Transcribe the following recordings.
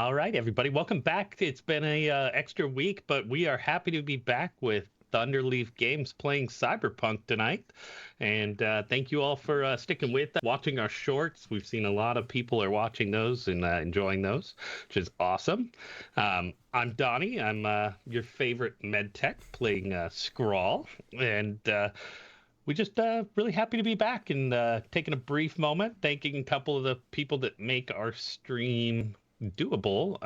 All right, everybody, welcome back. It's been a extra week, but we are happy to be back with Thunderleaf Games playing Cyberpunk tonight. And thank you all for sticking with us, watching our shorts. We've seen a lot of people are watching those and enjoying those, which is awesome. I'm Donnie. I'm your favorite medtech playing Scrawl. And we just really happy to be back and taking a brief moment, thanking a couple of the people that make our stream doable.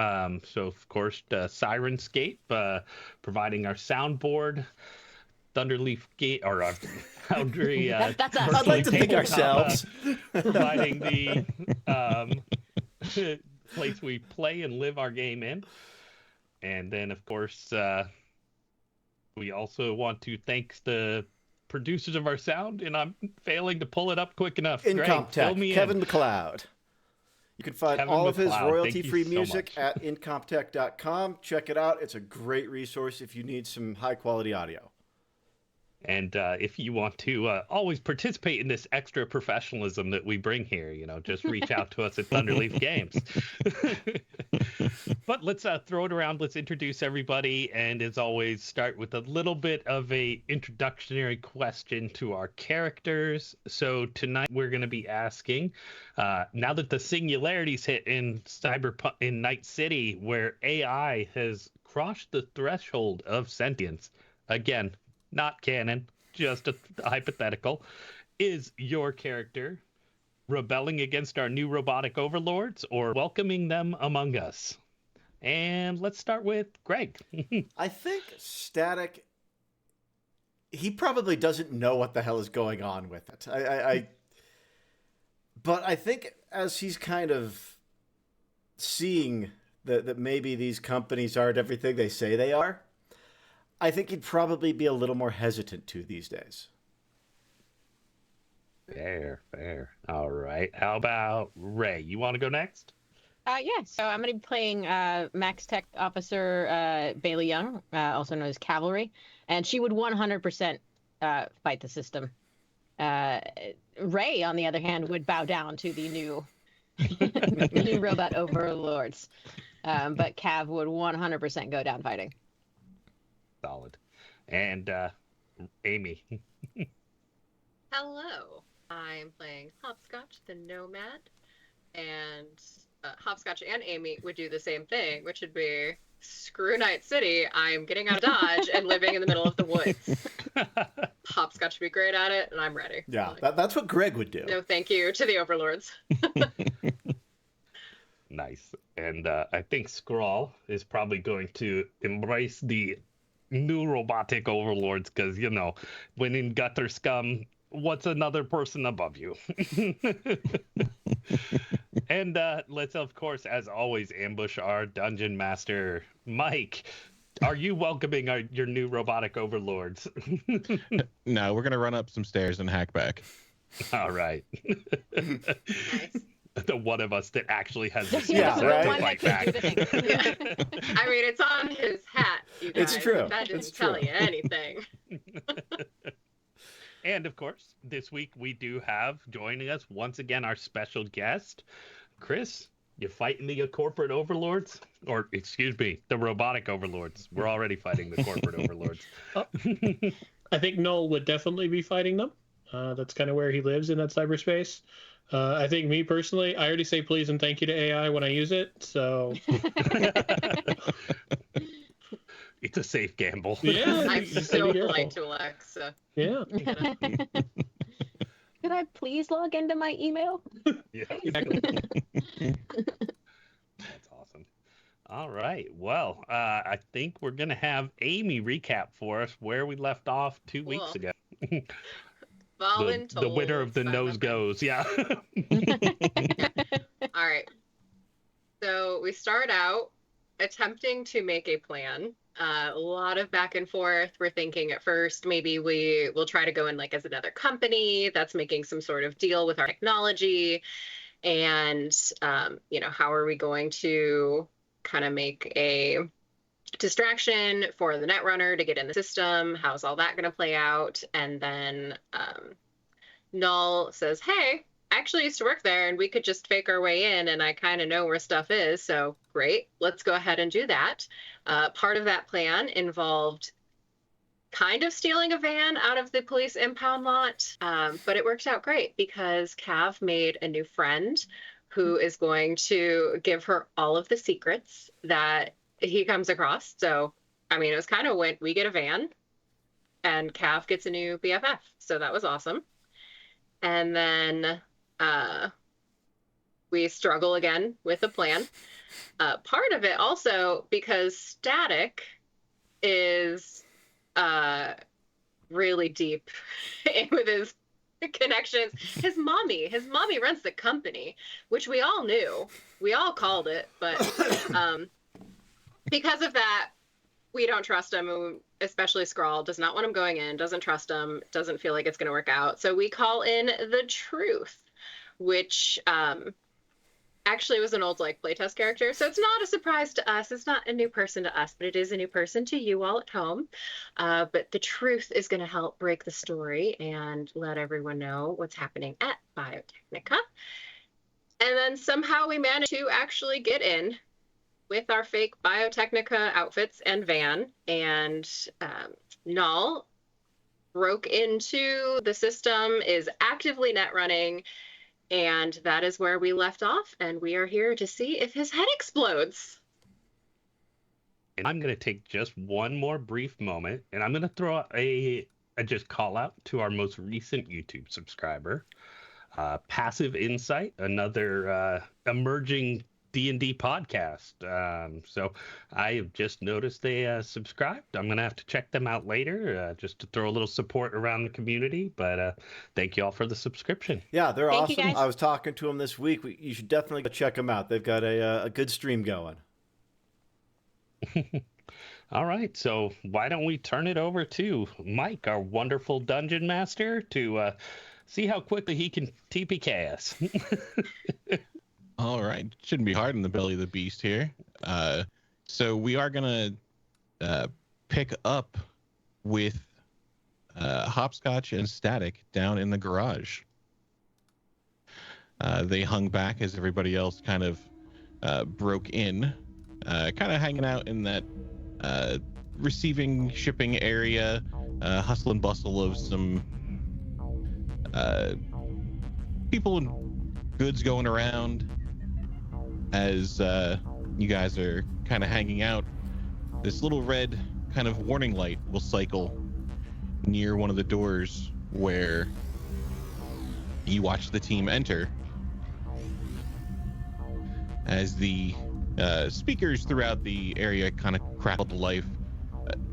So of course, Sirenscape providing our soundboard, Thunderleaf Gate or Foundry. That's us. I'd like to thank ourselves. Providing the place we play and live our game in. And then of course, we also want to thank the producers of our sound, and I'm failing to pull it up quick enough. Incomptech, Kevin MacLeod. You can find Kevin all of his MacLeod, royalty-free thank you so music much. at incomptech.com. Check it out. It's a great resource if you need some high-quality audio. And if you want to always participate in this extra professionalism that we bring here, just reach out to us at Thunderleaf Games. But let's throw it around. Let's introduce everybody. And as always, start with a little bit of a introductory question to our characters. So tonight we're going to be asking, now that the singularity's hit in Cyberpunk in Night City, where AI has crossed the threshold of sentience, again, not canon, just a hypothetical, is your character rebelling against our new robotic overlords or welcoming them among us? And let's start with Greg. I think Static, he probably doesn't know what the hell is going on with it. But I think as he's kind of seeing that maybe these companies aren't everything they say they are, I think he'd probably be a little more hesitant to these days. Fair. All right. How about Ray? You want to go next? Yeah, so I'm going to be playing Max Tech Officer Bailey Young, also known as Cavalry, and she would 100% fight the system. Ray, on the other hand, would bow down to the new, new robot overlords, but Cav would 100% go down fighting. Solid. And Amy. Hello. I'm playing Hopscotch the Nomad, and Hopscotch and Amy would do the same thing, which would be, screw Night City, I'm getting out of Dodge and living in the middle of the woods. Hopscotch would be great at it, and I'm ready. Yeah, that's what Greg would do. No thank you to the overlords. Nice. And I think Scrawl is probably going to embrace the new robotic overlords because, when in gutter scum, what's another person above you? And let's, of course, as always, ambush our dungeon master, Mike. Are you welcoming your new robotic overlords? No, we're going to run up some stairs and hack back. All right. Nice. The one of us that actually has the Yeah, skill right. set to fight back. Yeah. I mean, it's on his hat, you guys. It's true. That didn't It's tell true. you anything. And of course, this week we do have joining us once again our special guest, Chris. You fighting the corporate overlords? Or, excuse me, the robotic overlords. We're already fighting the corporate overlords. I think Null would definitely be fighting them. That's kind of where he lives in that cyberspace. I think me personally, I already say please and thank you to AI when I use it, so... It's a safe gamble. Yeah, I'm you just so gotta be polite careful. to Alexa. Yeah. Could I please log into my email? Yeah. That's awesome. All right. Well, I think we're going to have Amy recap for us where we left off 2 weeks ago. The winner of the nose goes. Yeah. All right. So we start out attempting to make a plan. A lot of back and forth. We're thinking at first maybe we will try to go in as another company that's making some sort of deal with our technology, and how are we going to kind of make a distraction for the Netrunner to get in the system? How's all that going to play out? And then Null says, "Hey, actually used to work there and we could just fake our way in and I kind of know where stuff is. So great, let's go ahead and do that. Part of that plan involved kind of stealing a van out of the police impound lot. But it worked out great because Cav made a new friend who is going to give her all of the secrets that he comes across. So, I mean, it was kind of when we get a van and Cav gets a new BFF. So that was awesome. And then we struggle again with the plan. Part of it also because Static is really deep with his connections. His mommy runs the company, which we all knew. We all called it, but because of that, we don't trust him, especially Skrull does not want him going in, doesn't trust him, doesn't feel like it's going to work out. So we call in the Truth, which actually was an old playtest character. So it's not a surprise to us. It's not a new person to us, but it is a new person to you all at home. But the Truth is going to help break the story and let everyone know what's happening at Biotechnica. And then somehow we managed to actually get in with our fake Biotechnica outfits and van, and Null broke into the system, is actively net running, and that is where we left off, and we are here to see if his head explodes. And I'm going to take just one more brief moment, and I'm going to throw a just call out to our most recent YouTube subscriber, Passive Insight, another emerging D&D podcast. So I have just noticed they subscribed. I'm going to have to check them out later just to throw a little support around the community. But thank you all for the subscription. Yeah, they're Thank you, awesome. guys. I was talking to them this week. You should definitely go check them out. They've got a good stream going. All right, so why don't we turn it over to Mike, our wonderful dungeon master, to see how quickly he can TPK us. All right. Shouldn't be hard in the belly of the beast here. So we are going to pick up with Hopscotch and Static down in the garage. They hung back as everybody else kind of broke in, kind of hanging out in that receiving shipping area, hustle and bustle of some people and goods going around. As you guys are kind of hanging out, this little red kind of warning light will cycle near one of the doors where you watch the team enter. As the speakers throughout the area kind of crackle to life,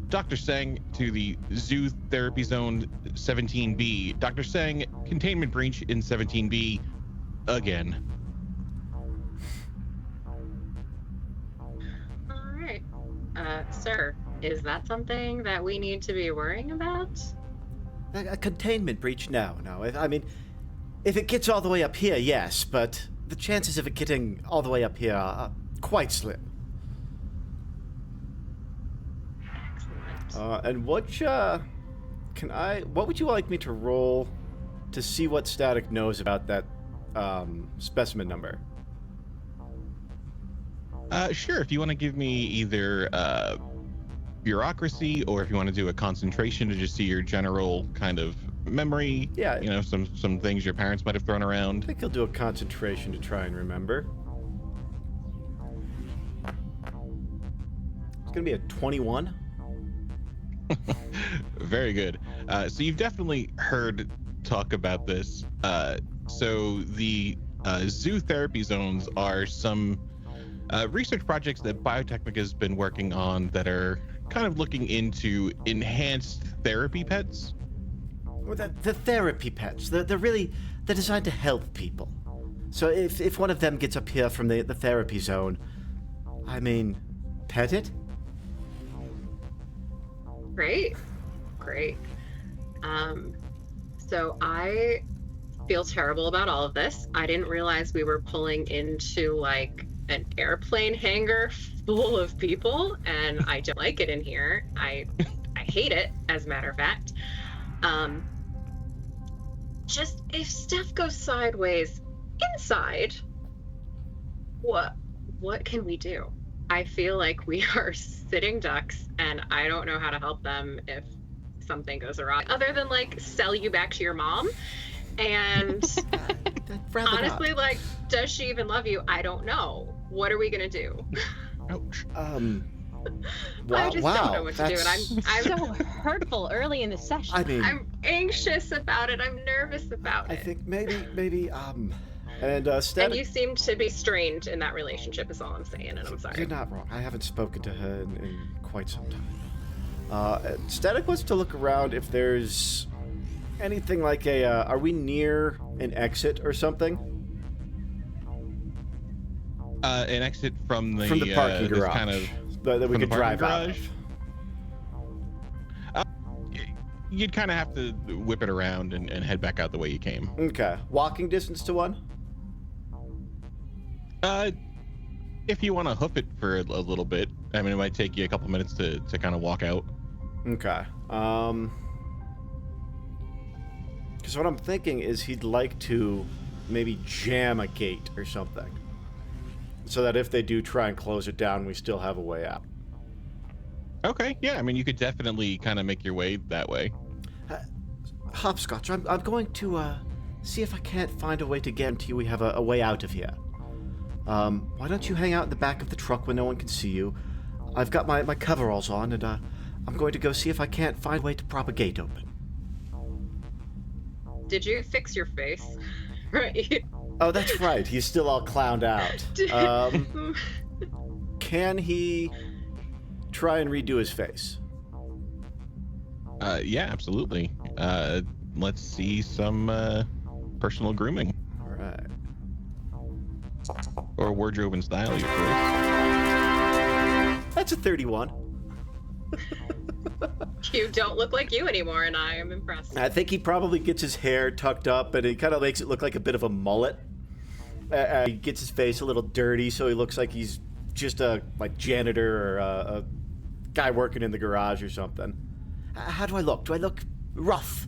Dr. Sang to the Zoo Therapy Zone 17B. Dr. Sang, containment breach in 17B again. Sir, is that something that we need to be worrying about? A containment breach? No. I mean, if it gets all the way up here, yes, but the chances of it getting all the way up here are quite slim. Excellent. And what would you like me to roll to see what Static knows about that specimen number? Sure, if you want to give me either bureaucracy, or if you want to do a concentration to just see your general kind of memory. Yeah. You know, some things your parents might have thrown around. I think he'll do a concentration to try and remember. It's going to be a 21. Very good. So you've definitely heard talk about this. So the zoo therapy zones are some research projects that Biotechnica has been working on that are kind of looking into enhanced therapy pets. Well, the therapy pets, they're designed to help people. So if one of them gets up here from the therapy zone, I mean, pet it? Great. So I feel terrible about all of this. I didn't realize we were pulling into like an airplane hangar full of people, and I don't like it in here. I hate it, as a matter of fact. just if stuff goes sideways inside, what can we do? I feel like we are sitting ducks, and I don't know how to help them if something goes wrong, other than like sell you back to your mom. And honestly, like, does she even love you? I don't know. What are we gonna do? Ouch. I just don't know what to do, and I'm So hurtful early in the session. I mean, I'm anxious about it. I'm nervous about I it. think maybe and And Static. you seem to be strained in that relationship, is all I'm saying, and I'm sorry. You're not wrong. I haven't spoken to her in quite some time. Static wants to look around if there's anything like a. Are we near an exit or something? An exit from the Parking this garage kind of that we from the could drive parking out garage? of. You'd kind of have to whip it around and head back out the way you came. Okay. Walking distance to one? If you want to hoof it for a little bit, I mean, it might take you a couple minutes to kind of walk out. Okay. Because what I'm thinking is he'd like to maybe jam a gate or something, so that if they do try and close it down, we still have a way out. Okay, yeah, I mean, you could definitely kind of make your way that way. Hopscotch, I'm going to see if I can't find a way to guarantee we have a way out of here. Why don't you hang out in the back of the truck where no one can see you? I've got my coveralls on, and I'm going to go see if I can't find a way to prop a gate open. Did you fix your face? Right. Oh, that's right. He's still all clowned out. Can he try and redo his face? Yeah, absolutely. Let's see some personal grooming All right. or wardrobe and style, your choice. That's a 31. You don't look like you anymore, and I am impressed. I think he probably gets his hair tucked up, and he kind of makes it look like a bit of a mullet. He gets his face a little dirty, so he looks like he's just a like janitor or a guy working in the garage or something. How do I look? Do I look rough?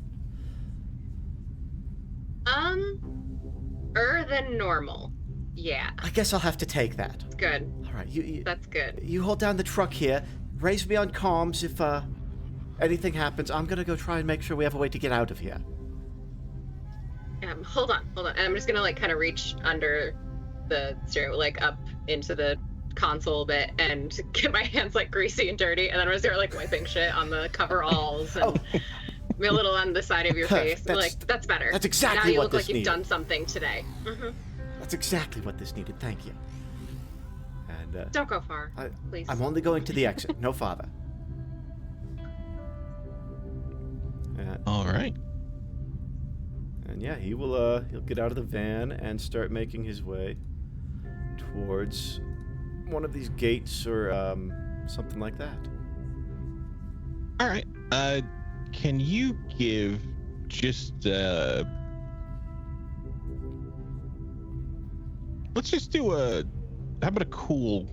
Than normal. Yeah, I guess I'll have to take that. it's good. All right, That's good. you hold down the truck here. Raise me on comms if anything happens. I'm gonna go try and make sure we have a way to get out of here. Hold on. And I'm just gonna like kind of reach under the steering, like up into the console a bit, and get my hands like greasy and dirty, and then I'm gonna start like wiping shit on the coveralls and a little on the side of your face. That's better. That's exactly now you what look this like you've needed. done something today. That's exactly what this needed. Thank you. And Don't go far, please. I'm only going to the exit. No father. All right. And yeah, he'll get out of the van and start making his way towards one of these gates or something like that. All right. Can you give just let's just do how about a cool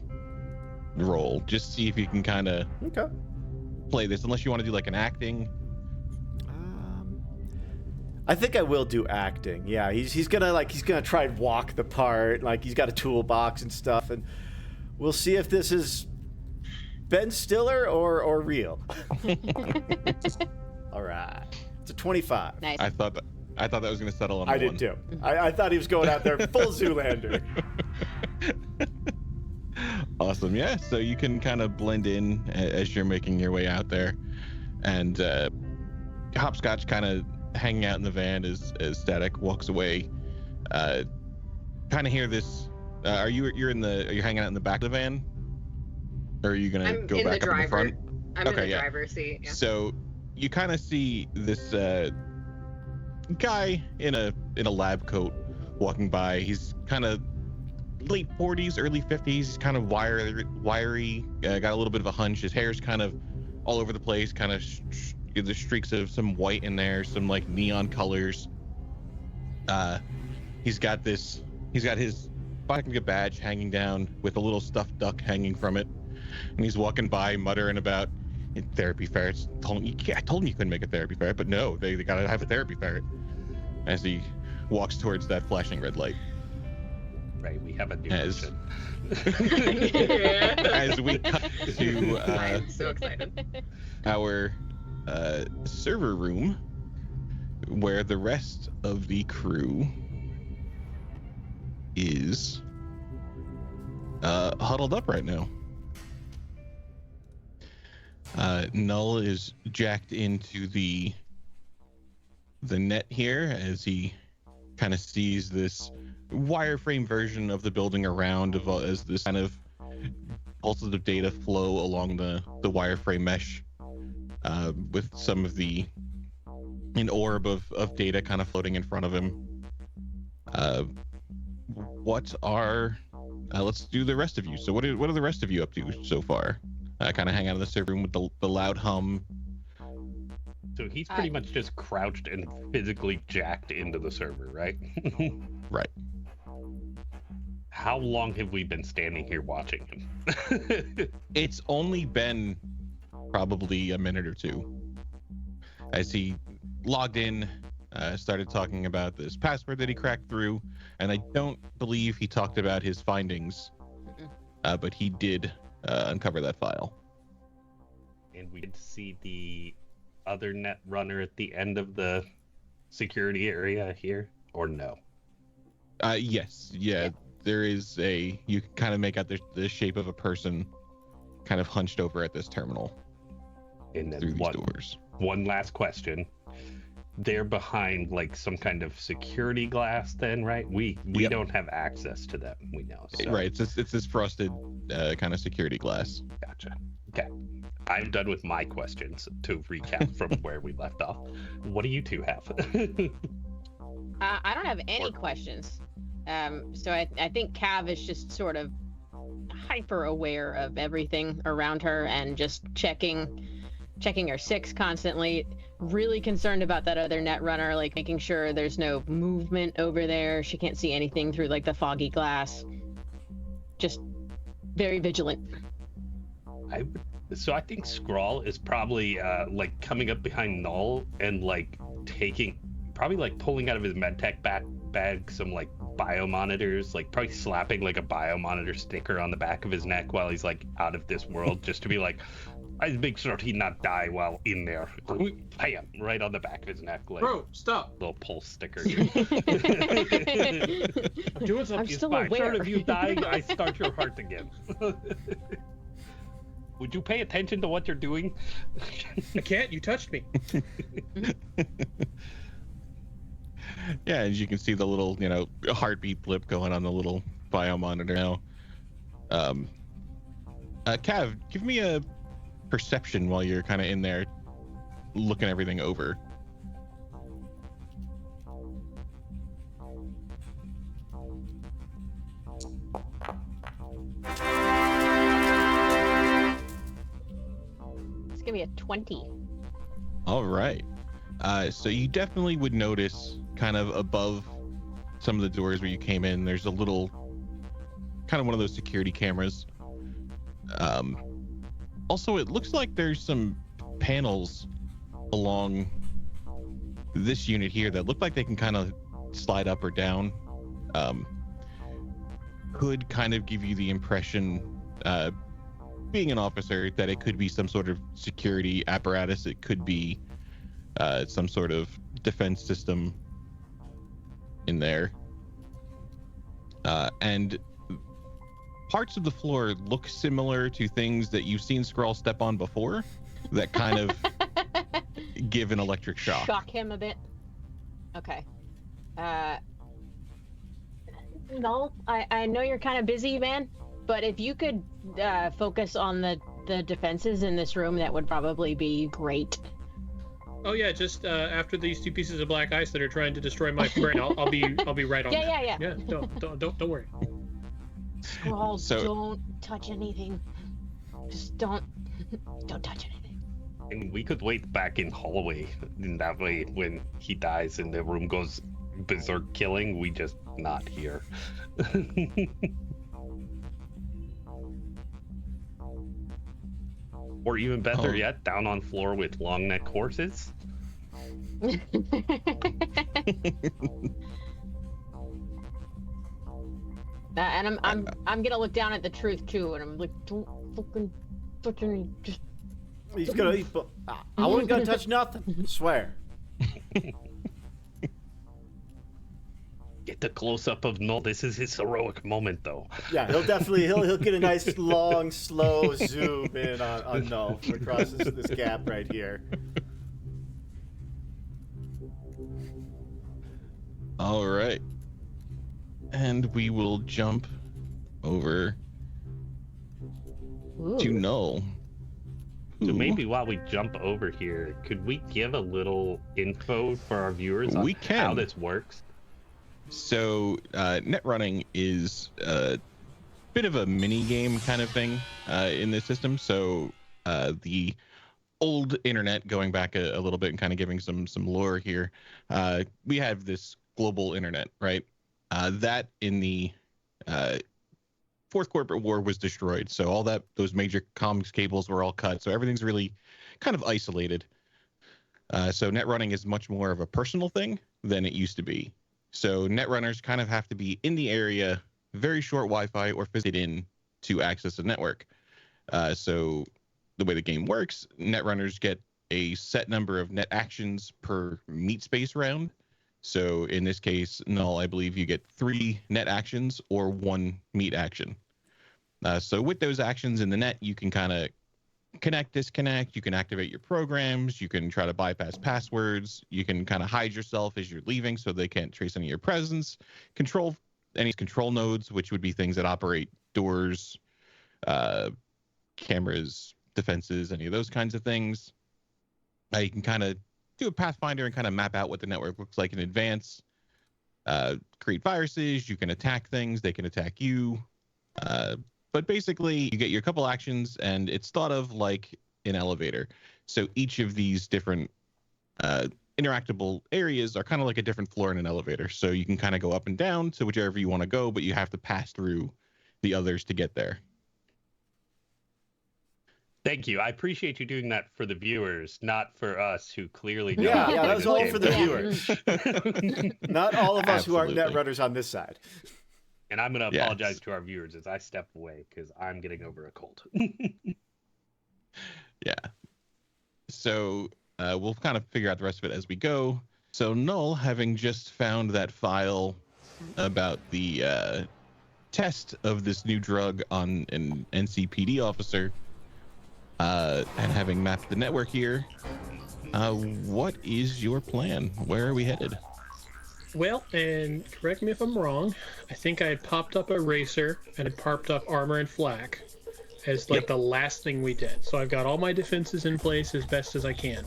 roll? Just see if you can kind of Okay. play this, unless you want to do like an acting. I think I will do acting. Yeah, he's gonna try and walk the part. Like he's got a toolbox and stuff, and we'll see if this is Ben Stiller or real. All right, it's a 25. Nice. I thought that was going to settle on I one. did too. I thought he was going out there full Zoolander. Awesome. Yeah. So you can kind of blend in as you're making your way out there, and Hopscotch kind of hanging out in the van as Static walks away. Kind of hear this. Are you hanging out in the back of the van, or are you gonna I'm go in back the up in the driver. front? I'm in Okay, the yeah. driver's seat. Yeah. So you kind of see this guy in a lab coat walking by. He's kind of late 40s, early 50s. He's kind of wiry, got a little bit of a hunch. His hair's kind of all over the place, kind of there's streaks of some white in there, some like neon colors. He's got his Biotechnica badge hanging down with a little stuffed duck hanging from it, and he's walking by muttering about therapy ferrets. I told him you couldn't make a therapy ferret, but no, they gotta have a therapy ferret. as he walks towards that flashing red light. Right, we have a new As- mission. As we cut to I'm so excited. our server room, where the rest of the crew is huddled up right now. Null is jacked into the net here as he kind of sees this wireframe version of the building around as this kind of pulses of data flow along the wireframe mesh, with some of an orb of data kind of floating in front of him. Let's do the rest of you. So what are the rest of you up to so far? Kind of hang out in the server room with the loud hum. So he's pretty much just crouched and physically jacked into the server, right? Right. How long have we been standing here watching him? It's only been probably a minute or two as he logged in, started talking about this password that he cracked through, and I don't believe he talked about his findings, but he did uncover that file. And we did see the other net runner at the end of the security area here, or no? Yes, yeah. There is you can kind of make out the shape of a person kind of hunched over at this terminal. And then through these doors. One last question. They're behind like some kind of security glass then, right? We Yep. don't have access to them, we know. So. Right, it's this frosted kind of security glass. Gotcha. Okay. I'm done with my questions to recap from where we left off. What do you two have? I don't have any questions. So I think Cav is just sort of hyper aware of everything around her and just checking her six constantly. Really concerned about that other net runner, like making sure there's no movement over there. She can't see anything through like the foggy glass. Just very vigilant. So I think Scrawl is probably like coming up behind Null and like probably like pulling out of his medtech bag some like biomonitors, like probably slapping like a biomonitor sticker on the back of his neck while he's like out of this world, just to be like, I make sure he not die while in there. Bam, right on the back of his neck, like Bro, stop. little pulse sticker. I'm doing something. I'm still Fine. aware. Sure, if you die, I start your heart again. Would you pay attention to what you're doing? I can't. You touched me. Yeah, as you can see the little, heartbeat blip going on the little biomonitor now. Cav, give me a perception while you're kind of in there looking everything over. It's gonna be a 20. All right. So you definitely would notice kind of above some of the doors where you came in, there's a little kind of one of those security cameras. Also, it looks like there's some panels along this unit here that look like they can kind of slide up or down. Could kind of give you the impression, being an officer, that it could be some sort of security apparatus. It could be some sort of defense system in there. And parts of the floor look similar to things that you've seen Skrull step on before that kind of give an electric shock. Shock him a bit. Okay. Null, I know you're kind of busy, man, but if you could focus on the defenses in this room, that would probably be great. Oh yeah, just after these two pieces of black ice that are trying to destroy my brain, I'll be right on. Yeah. Yeah, don't worry. Scrawl, So- don't touch anything. Just don't touch anything. And we could wait back in hallway, and that way when he dies and the room goes berserk killing, we just not here. Or even better Oh. yet, down on floor with long neck horses. And I'm gonna look down at the truth too, and I'm like, don't fucking touch any. Just. I wasn't gonna touch nothing. Swear. Get the close up of Null. This is his heroic moment, though. Yeah, he'll get a nice long, slow zoom in on Null across this gap right here. All right. And we will jump over to Null. So maybe while we jump over here, could we give a little info for our viewers on how this works? So net running is a bit of a mini game kind of thing in this system. So the old internet, going back a little bit and kind of giving some lore here, we have this global internet, right? That in the Fourth Corporate War was destroyed. So all those major comms cables were all cut. So everything's really kind of isolated. So net running is much more of a personal thing than it used to be. So net runners kind of have to be in the area, very short Wi-Fi, or visit in to access the network. So the way the game works, net runners get a set number of net actions per meet space round. So in this case, Null, I believe you get 3 net actions or 1 meet action. So with those actions in the net, you can kind of connect, disconnect, you can activate your programs, you can try to bypass passwords, you can kind of hide yourself as you're leaving so they can't trace any of your presence, control any control nodes, which would be things that operate doors, cameras, defenses, any of those kinds of things. You can kind of do a Pathfinder and kind of map out what the network looks like in advance, create viruses, you can attack things, they can attack you. But basically, you get your couple actions, and it's thought of like an elevator. So each of these different interactable areas are kind of like a different floor in an elevator. So you can kind of go up and down to whichever you want to go, but you have to pass through the others to get there. Thank you. I appreciate you doing that for the viewers, not for us who clearly don't. Yeah, that was all for the viewers. Not all of us who aren't net runners on this side. And I'm going to apologize to our viewers as I step away because I'm getting over a cold. Yeah. So we'll kind of figure out the rest of it as we go. So Null, having just found that file about the test of this new drug on an NCPD officer, and having mapped the network here, what is your plan? Where are we headed? Well, and correct me if I'm wrong, I think I had popped up Eraser and had popped up Armor and Flak as like the last thing we did. So I've got all my defenses in place as best as I can.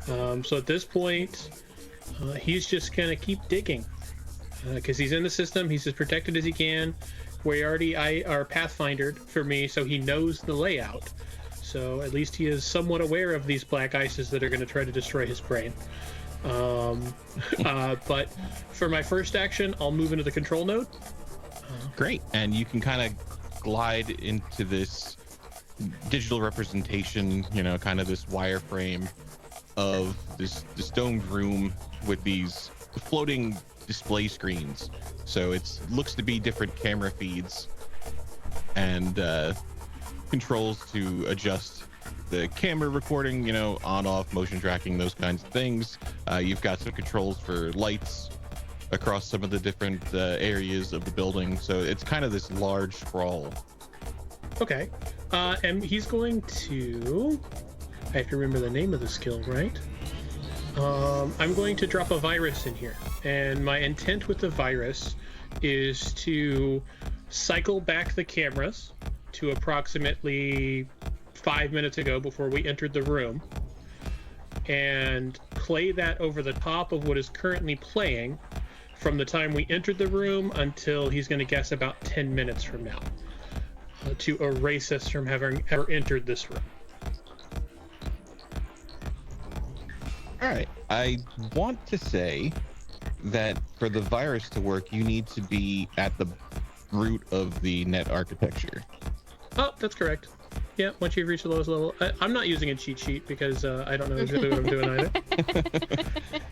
So at this point, he's just going to keep digging because he's in the system. He's as protected as he can. We already are Pathfindered for me, so he knows the layout. So at least he is somewhat aware of these black ices that are going to try to destroy his brain. But for my first action, I'll move into the control node. Great. And you can kind of glide into this digital representation, kind of this wireframe of this domed room with these floating display screens. So it looks to be different camera feeds and controls to adjust the camera recording, on, off, motion tracking, those kinds of things. You've got some controls for lights across some of the different areas of the building. So it's kind of this large sprawl. Okay. And he's going to... I have to remember the name of the skill, right? I'm going to drop a virus in here. And my intent with the virus is to cycle back the cameras to approximately 5 minutes ago before we entered the room and play that over the top of what is currently playing from the time we entered the room until he's going to guess about 10 minutes from now to erase us from having ever entered this room. All right. I want to say that for the virus to work, you need to be at the root of the net architecture. Oh, that's correct. Yeah, once you've reached the lowest level. I'm not using a cheat sheet because I don't know exactly what I'm doing either.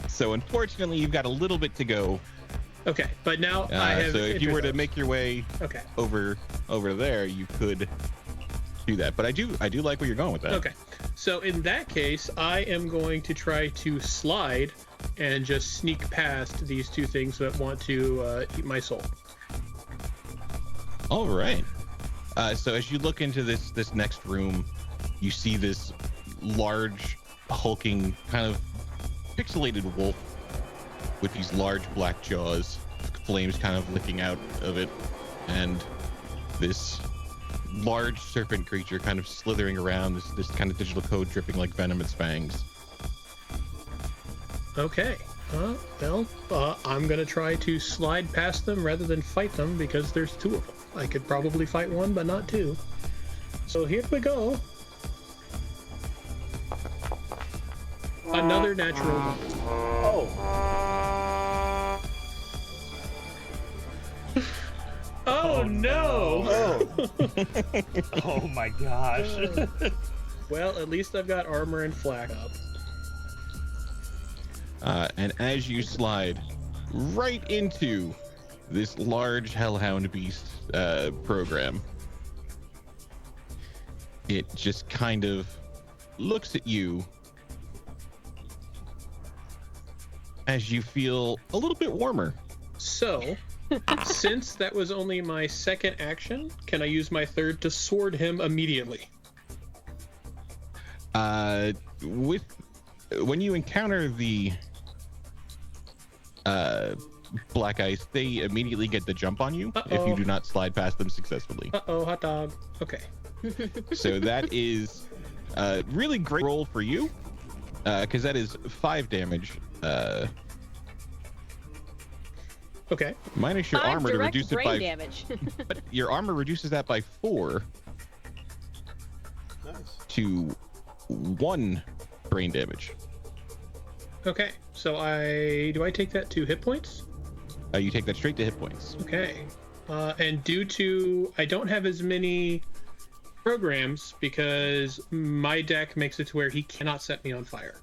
So unfortunately, you've got a little bit to go. Okay, but now I have. So if you were to intercepts. make your way over there, you could do that. But I do like where you're going with that. Okay, so in that case, I am going to try to slide and just sneak past these two things that want to eat my soul. All right. So as you look into this next room, you see this large, hulking, kind of pixelated wolf with these large black jaws, flames kind of licking out of it, and this large serpent creature kind of slithering around, this kind of digital code dripping like venom its fangs. Okay. I'm gonna try to slide past them rather than fight them because there's two of them. I could probably fight one, but not two. So here we go. Another natural one. Oh no! Oh my gosh. Well, at least I've got armor and flak up. And as you slide right into this large hellhound beast program, it just kind of looks at you as you feel a little bit warmer. So, since that was only my second action, can I use my third to sword him immediately? When you encounter the black ice, they immediately get the jump on you if you do not slide past them successfully. Uh-oh, hot dog. Okay. So that is a really great roll for you, because that is 5 damage. Okay. Minus your 5 armor to direct reduce it brain by damage. but your armor reduces that by 4 Nice. to 1 brain damage. Okay. So do I take that to hit points? You take that straight to hit points. Okay. And due to I don't have as many programs because my deck makes it to where he cannot set me on fire.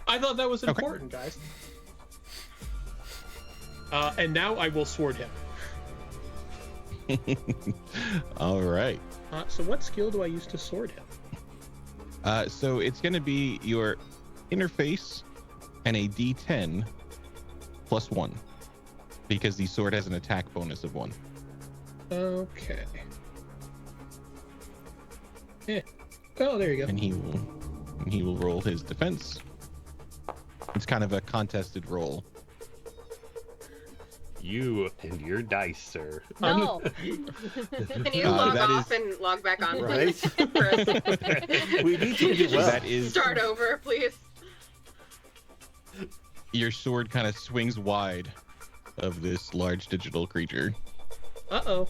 I thought that was important, guys. And now I will sword him. All right. So what skill do I use to sword him? So it's going to be your interface and a D10 plus 1, because the sword has an attack bonus of 1. Okay. Yeah. Oh, there you go. And he will roll his defense. It's kind of a contested roll. You and your dice, sir. No. Can you log off and log back on, Right? please? We need you to do well. That is Start over, please. your sword kind of swings wide of this large digital creature. Uh-oh.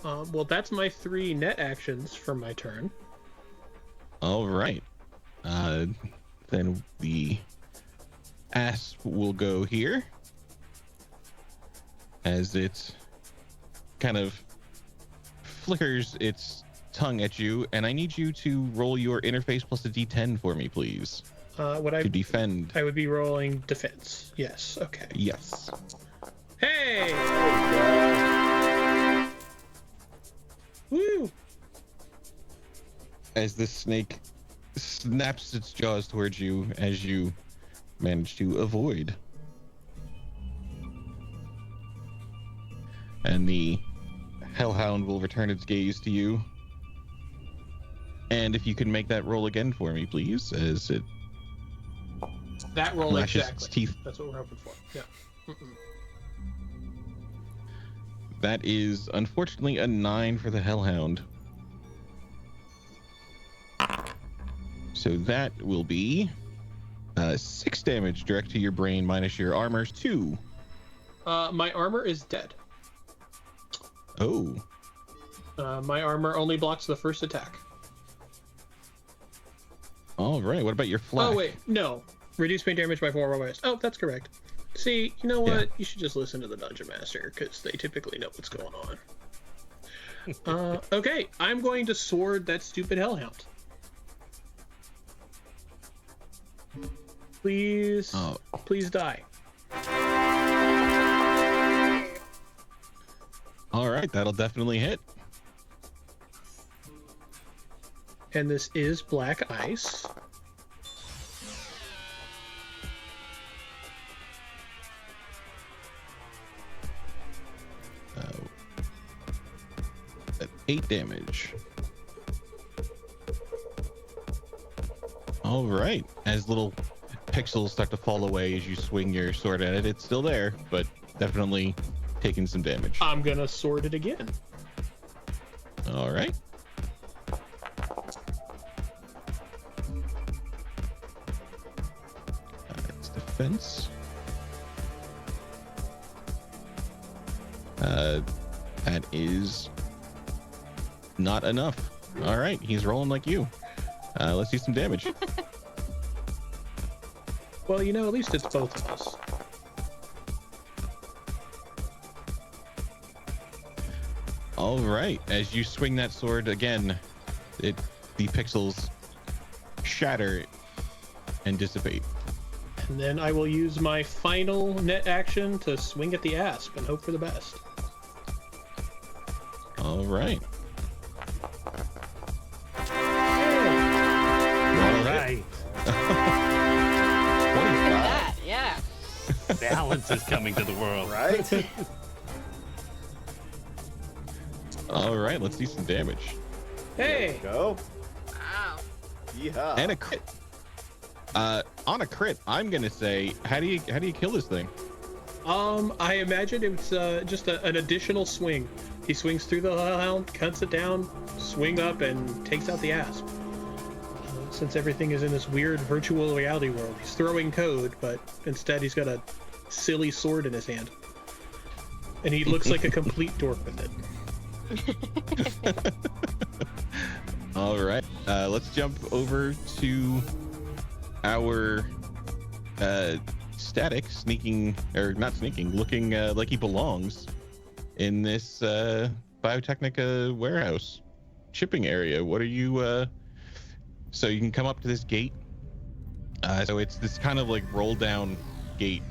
Well, that's my 3 net actions for my turn. All right. Then the asp will go here as it kind of flickers its tongue at you, and I need you to roll your interface plus a D10 for me, please. To defend. I would be rolling defense. Yes. Okay. Yes. Hey! Woo! As this snake snaps its jaws towards you as you manage to avoid. And the hellhound will return its gaze to you. And if you can make that roll again for me, please, as it That roll lashes exactly. its teeth. That's what we're hoping for. Yeah. Mm-mm. That is unfortunately a 9 for the hellhound. So that will be 6 damage direct to your brain minus your armor's 2. My armor is dead. Oh. My armor only blocks the first attack. All right. What about your flak? Oh, wait. No. Reduce main damage by 4 hours. Oh, that's correct. See, you know what? Yeah. You should just listen to the Dungeon Master, because they typically know what's going on. Okay, I'm going to sword that stupid hellhound. Please, please die. All right, that'll definitely hit. And this is black ice. At 8 damage. All right. As little pixels start to fall away as you swing your sword at it, it's still there, but definitely taking some damage. I'm gonna sword it again. All right. That's defense. That is not enough. All right, he's rolling like you. Let's do some damage. Well, you know, at least it's both of us. All right, as you swing that sword again, the pixels shatter and dissipate. And then I will use my final net action to swing at the asp and hope for the best. All right. All right. Look at that, yeah. Balance is coming to the world. Right? All right, let's do some damage. Hey! Go. Wow. Yeehaw. And a crit. On a crit, I'm gonna say, how do you kill this thing? I imagine it's just an additional swing. He swings through the helm, cuts it down, swing up, and takes out the asp. Since everything is in this weird virtual reality world, he's throwing code, but instead he's got a silly sword in his hand. And he looks like a complete dork with it. All right, let's jump over to our static sneaking, or not sneaking, looking like he belongs in this Biotechnica warehouse shipping area. What are you? So you can come up to this gate. So it's this kind of like roll down gate.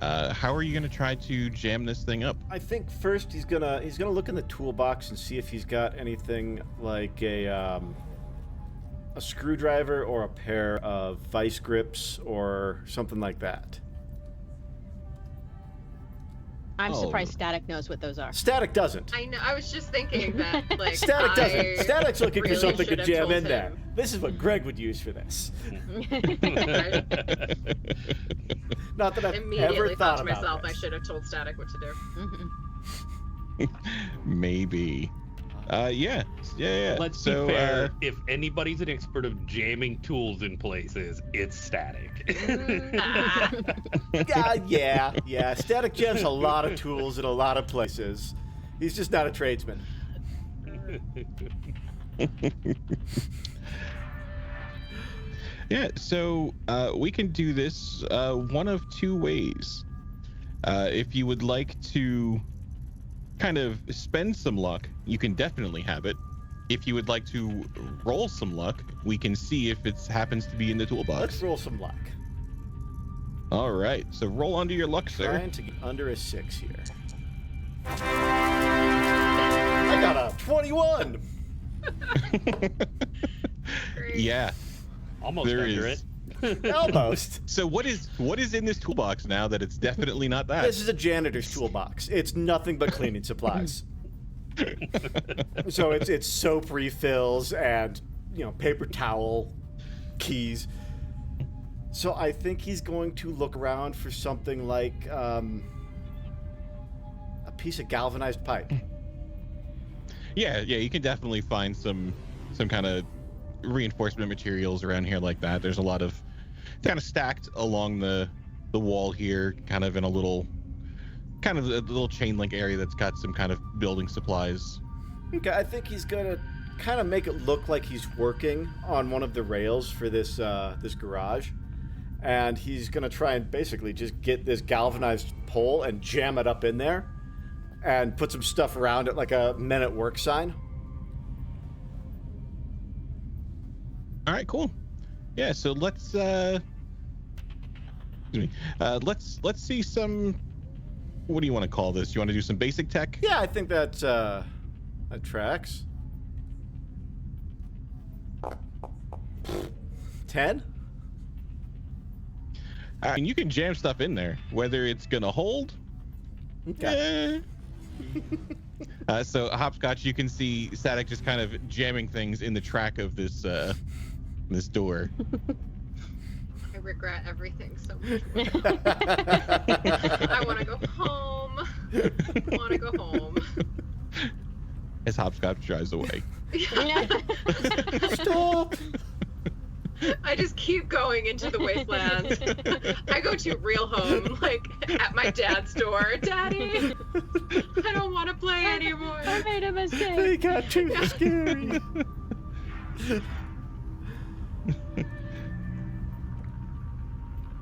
How are you gonna try to jam this thing up? I think first he's gonna look in the toolbox and see if he's got anything like a screwdriver or a pair of vice grips or something like that. I'm surprised Static knows what those are. Static doesn't. I know. I was just thinking that. Like, Static doesn't. Static's looking really for something to should have jam told in there. him. This is what Greg would use for this. Right? Not that I've Immediately ever thought thought to about myself, this. I should have told Static what to do. Maybe. Yeah. Let's so, be fair. If anybody's an expert of jamming tools in places, it's Static. Yeah. Static jams a lot of tools in a lot of places. He's just not a tradesman. Yeah, so we can do this one of two ways. If you would like to kind of spend some luck, you can definitely have it. If you would like to roll some luck, we can see if it happens to be in the toolbox. Let's roll some luck. All right, so roll under your luck, sir. Trying to get under a 6 here. I got a 21. Yeah, Almost there under is. it. Almost. So what is in this toolbox now that it's definitely not that? This is a janitor's toolbox. It's nothing but cleaning supplies. So it's soap refills and, paper towel, keys. So I think he's going to look around for something like a piece of galvanized pipe. Yeah, you can definitely find some kind of reinforcement materials around here like that. There's a lot of kind of stacked along the wall here, kind of in a little chain link area that's got some kind of building supplies. Okay, I think he's gonna kind of make it look like he's working on one of the rails for this this garage, and he's gonna try and basically just get this galvanized pole and jam it up in there, and put some stuff around it like a men at work sign. All right, cool. Yeah, so let's let's see some. What do you want to call this? You want to do some basic tech? Yeah, I think that tracks. 10? I mean, you can jam stuff in there, whether it's gonna hold. Okay. So Hopscotch, you can see Static just kind of jamming things in the track of this this door. I regret everything so much. I want to go home. I want to go home. As Hopscotch drives away. Stop! I just keep going into the wastelands. I go to real home, like at my dad's door. Daddy, I don't want to play anymore. I made a mistake. They got too scary.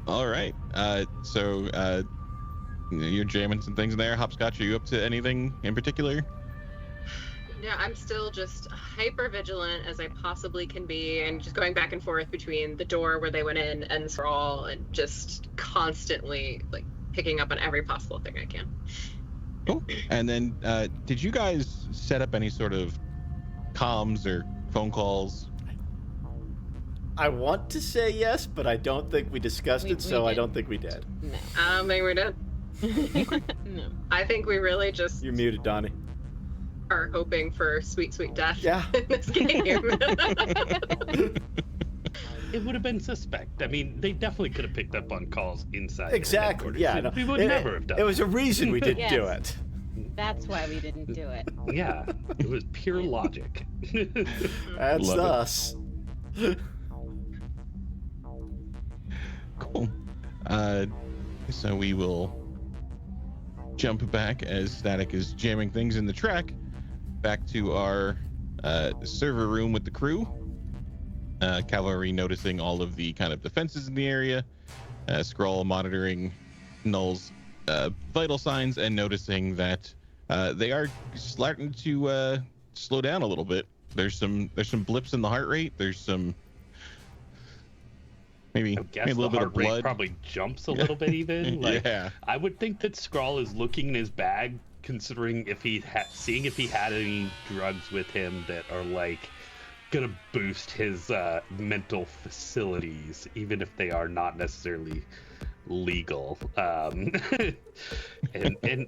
All right. So you're jamming some things in there. Hopscotch, are you up to anything in particular? Yeah, I'm still just hyper vigilant as I possibly can be, and just going back and forth between the door where they went in and the sprawl, and just constantly like picking up on every possible thing I can. Cool. And then, did you guys set up any sort of comms or phone calls? I want to say yes, but I don't think we discussed it, so I don't think we did. No. I don't think we did. No. I think we really just You're muted, Donnie. are hoping for sweet, sweet death Yeah. in this game. It would have been suspect. I mean, they definitely could have picked up on calls inside. Exactly. Yeah. No, We would never have done it was a reason we didn't do Yes. it. That's why we didn't do it. that. Yeah, it was pure logic. That's Love it. us. Cool. So we will jump back as Static is jamming things in the track back to our server room with the crew. Cavalry noticing all of the kind of defenses in the area. Skrull monitoring Null's vital signs and noticing that they are starting to slow down a little bit. There's some blips in the heart rate. There's some maybe I guess a little the bit heart of rate blood. probably jumps a little bit even. Like, Yeah. I would think that Skrull is looking in his bag, considering if he seeing if he had any drugs with him that are like gonna boost his mental facilities, even if they are not necessarily legal. And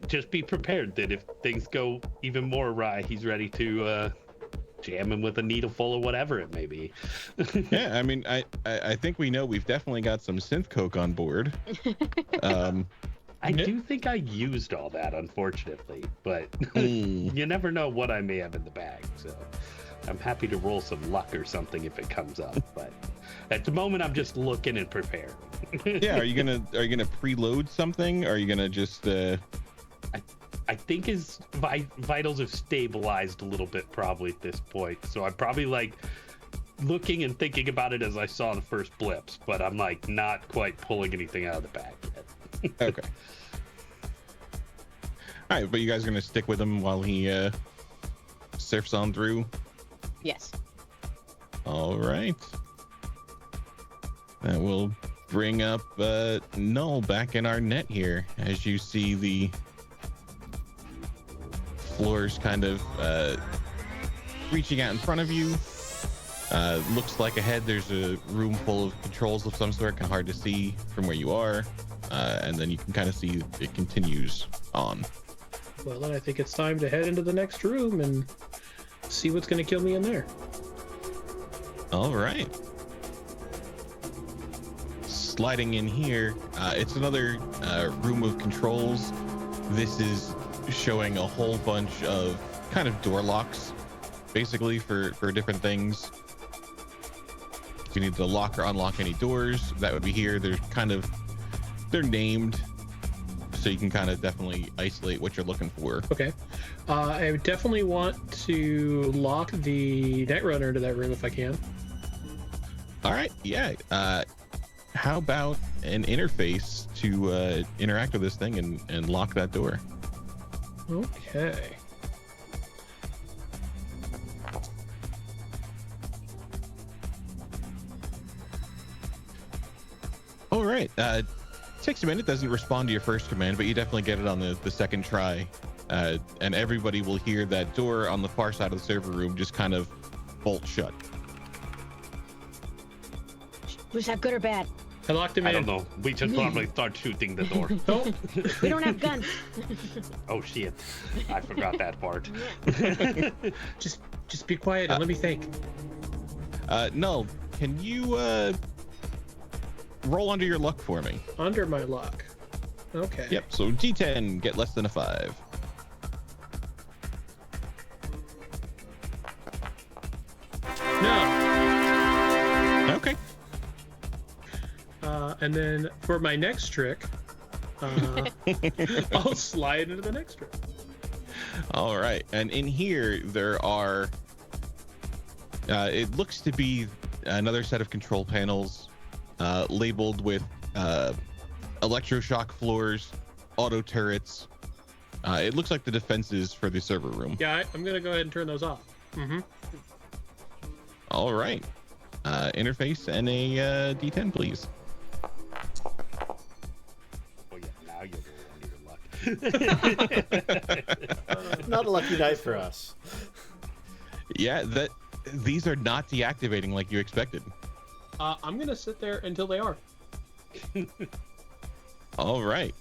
just be prepared that if things go even more awry, he's ready to jam him with a needle full of whatever it may be. Yeah, I mean, I think we know we've definitely got some synth coke on board. I do think I used all that, unfortunately, but you never know what I may have in the bag, so I'm happy to roll some luck or something if it comes up. But at the moment, I'm just looking and preparing. Yeah, are you gonna preload something? Or are you gonna just? I think his vitals have stabilized a little bit probably at this point, so I'm probably like looking and thinking about it as I saw the first blips, but I'm like not quite pulling anything out of the bag yet. Okay. All right, but you guys are gonna stick with him while he surfs on through. Yes. All right. That will bring up Null back in our net here, as you see the floors kind of reaching out in front of you. Looks like ahead there's a room full of controls of some sort, kind of hard to see from where you are. And then you can kind of see it continues on. Well, then I think it's time to head into the next room and see what's going to kill me in there. All right. Sliding in here, it's another room of controls. This is showing a whole bunch of kind of door locks, basically for different things. If you need to lock or unlock any doors, that would be here. They're named, so you can kind of definitely isolate what you're looking for. Okay. I would definitely want to lock the Netrunner into that room if I can. All right, yeah. How about an interface to interact with this thing and lock that door? Okay. right. Takes a minute, doesn't respond to your first command, but you definitely get it on the second try. And everybody will hear that door on the far side of the server room just kind of bolt shut. Was that good or bad? I locked him in. I don't know. We should probably start shooting the door. Oh, We don't have guns. Oh shit! I forgot that part. just be quiet and let me think. Null, can you roll under your luck for me? Under my luck. Okay. Yep. So D10, get less than a 5. No. Okay. And then for my next trick, I'll slide into the next trick. All right. And in here, there are, it looks to be another set of control panels labeled with electroshock floors, auto turrets. It looks like the defenses for the server room. Yeah, I'm going to go ahead and turn those off. All right. Interface and a D10, please. Oh yeah, now you're going under your luck. Not a lucky night for us. Yeah, these are not deactivating like you expected. I'm going to sit there until they are. All right.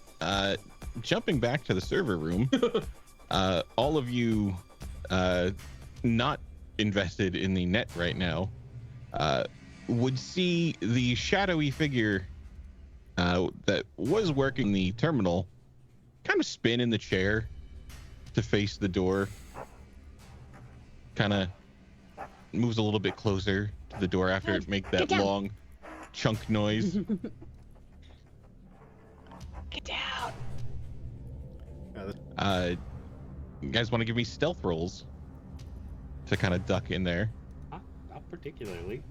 Jumping back to the server room, all of you not invested in the net right now would see the shadowy figure that was working the terminal kind of spin in the chair to face the door. Kind of moves a little bit closer to the door after it make that long chunk noise. Get down. You guys want to give me stealth rolls to kind of duck in there? Not particularly.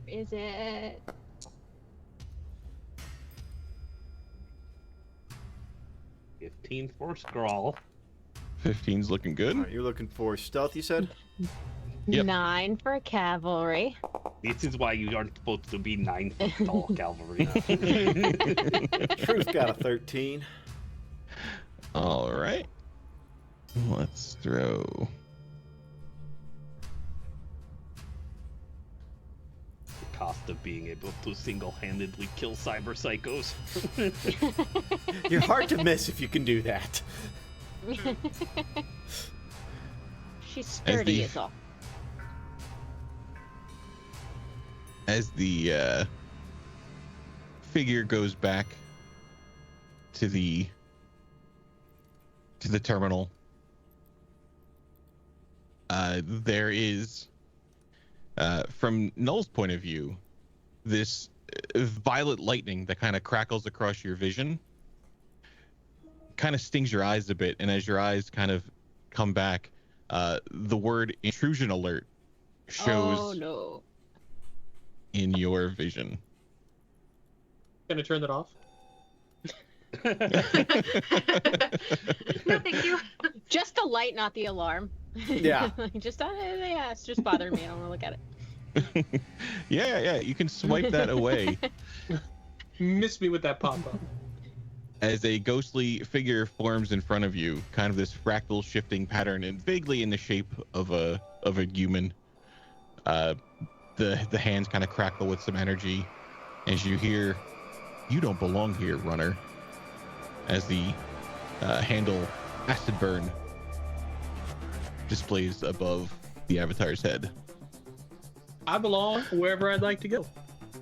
Is it? $15 for scrawl. 15's looking good. All right, you're looking for stealth, you said? Yep. 9 for cavalry. This is why you aren't supposed to be 9 foot tall cavalry. Truth got a 13. All right. Let's throw. The cost of being able to single-handedly kill cyber psychos. You're hard to miss if you can do that. She's sturdy As as all. As the figure goes back to the terminal, there is, from Null's point of view, this violet lightning that kind of crackles across your vision, kind of stings your eyes a bit, and as your eyes kind of come back, the word intrusion alert shows Oh no. in your vision. Gonna turn that off. No, thank you. Just the light, not the alarm. Yeah. Yeah, it's just bothering me. I don't want to look at it. Yeah, you can swipe that away Miss me with that pop-up. as a ghostly figure forms in front of you, kind of this fractal shifting pattern and vaguely in the shape of a human. The hands kind of crackle with some energy as you hear, "You don't belong here, runner," as the handle acid burn displays above the avatar's head. I belong wherever I'd like to go.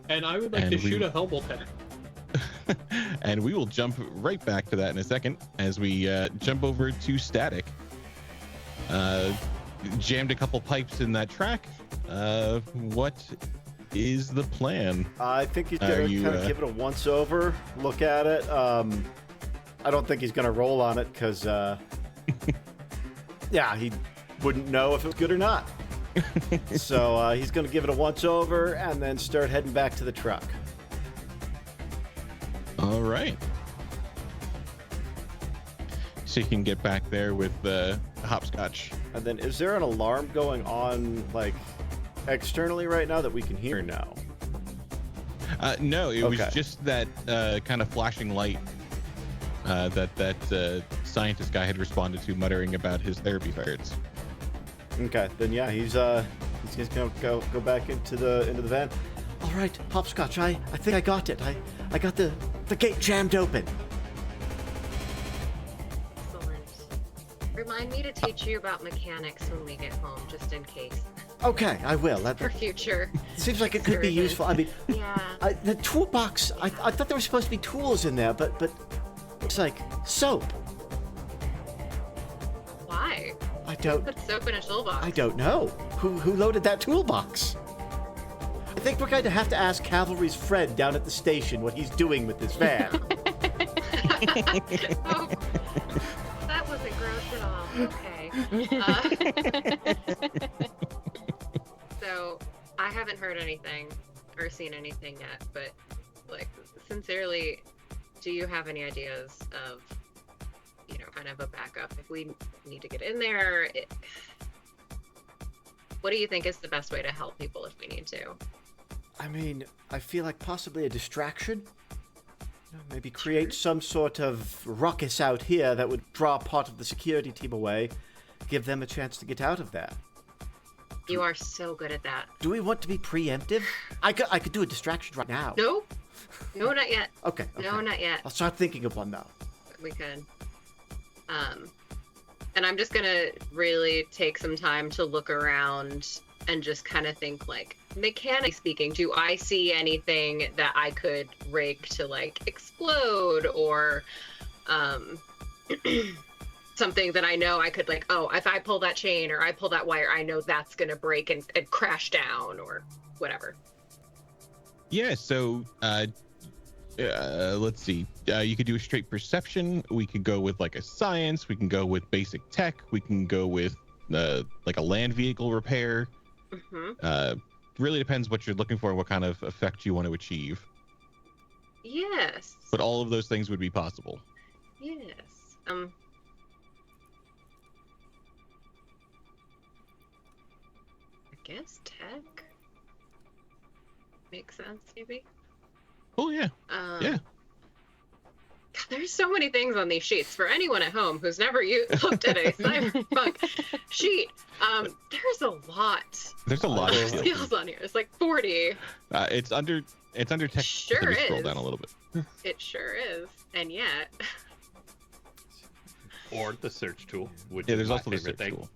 And I would like And to we- shoot a Hellbolt at it. And we will jump right back to that in a second as we jump over to Static. Jammed a couple pipes in that track. What is the plan? I think he's going to kind of give it a once-over, look at it. I don't think he's going to roll on it because, yeah, he wouldn't know if it was good or not. So he's going to give it a once-over and then start heading back to the truck. All right. So you can get back there with Hopscotch. And then is there an alarm going on, like, externally right now that we can hear now? No, it was just that kind of flashing light that scientist guy had responded to, muttering about his therapy ferrets. Okay, then yeah, he's gonna go back into the van. All right, Hopscotch, I think I got it. I got the gate jammed open. Excellent. Remind me to teach you about mechanics when we get home, just in case. Okay, I will. For future. Seems like it could be useful. I mean, yeah. The toolbox. I thought there were supposed to be tools in there, but it's like soap. Why? I don't. Put soap in a toolbox. I don't know. Who loaded that toolbox? I think we're going to have to ask Cavalry's friend down at the station what he's doing with this van. Oh, that wasn't gross at all. Okay. So I haven't heard anything or seen anything yet, but like sincerely, do you have any ideas of, kind of a backup if we need to get in there? What do you think is the best way to help people if we need to? I mean, I feel like possibly a distraction. Maybe create some sort of ruckus out here that would draw part of the security team away, give them a chance to get out of there. You are so good at that. Do we want to be preemptive? I could do a distraction right now. No, not yet. Okay. No, not yet. I'll start thinking of one though. We could. And I'm just gonna really take some time to look around and just kind of think, like, mechanically speaking, do I see anything that I could rig to like explode, or something that I know I could, like, oh, if I pull that chain or I pull that wire, I know that's gonna break and crash down or whatever. Yeah, so let's see. You could do a straight perception. We could go with like a science. We can go with basic tech. We can go with like a land vehicle repair. Mm-hmm. Really depends what you're looking for and what kind of effect you want to achieve. Yes. But all of those things would be possible. Yes. I guess tech makes sense, maybe. Oh yeah. Yeah. God, there's so many things on these sheets. For anyone at home who's never looked at a Cyberpunk sheet, there's a lot. There's a lot of skills on here. It's like 40. It's under tech. Sure Let me is. scroll down a little bit. It sure is, and yet. Or the search tool. Which yeah, is there's my also the favorite search thing. tool.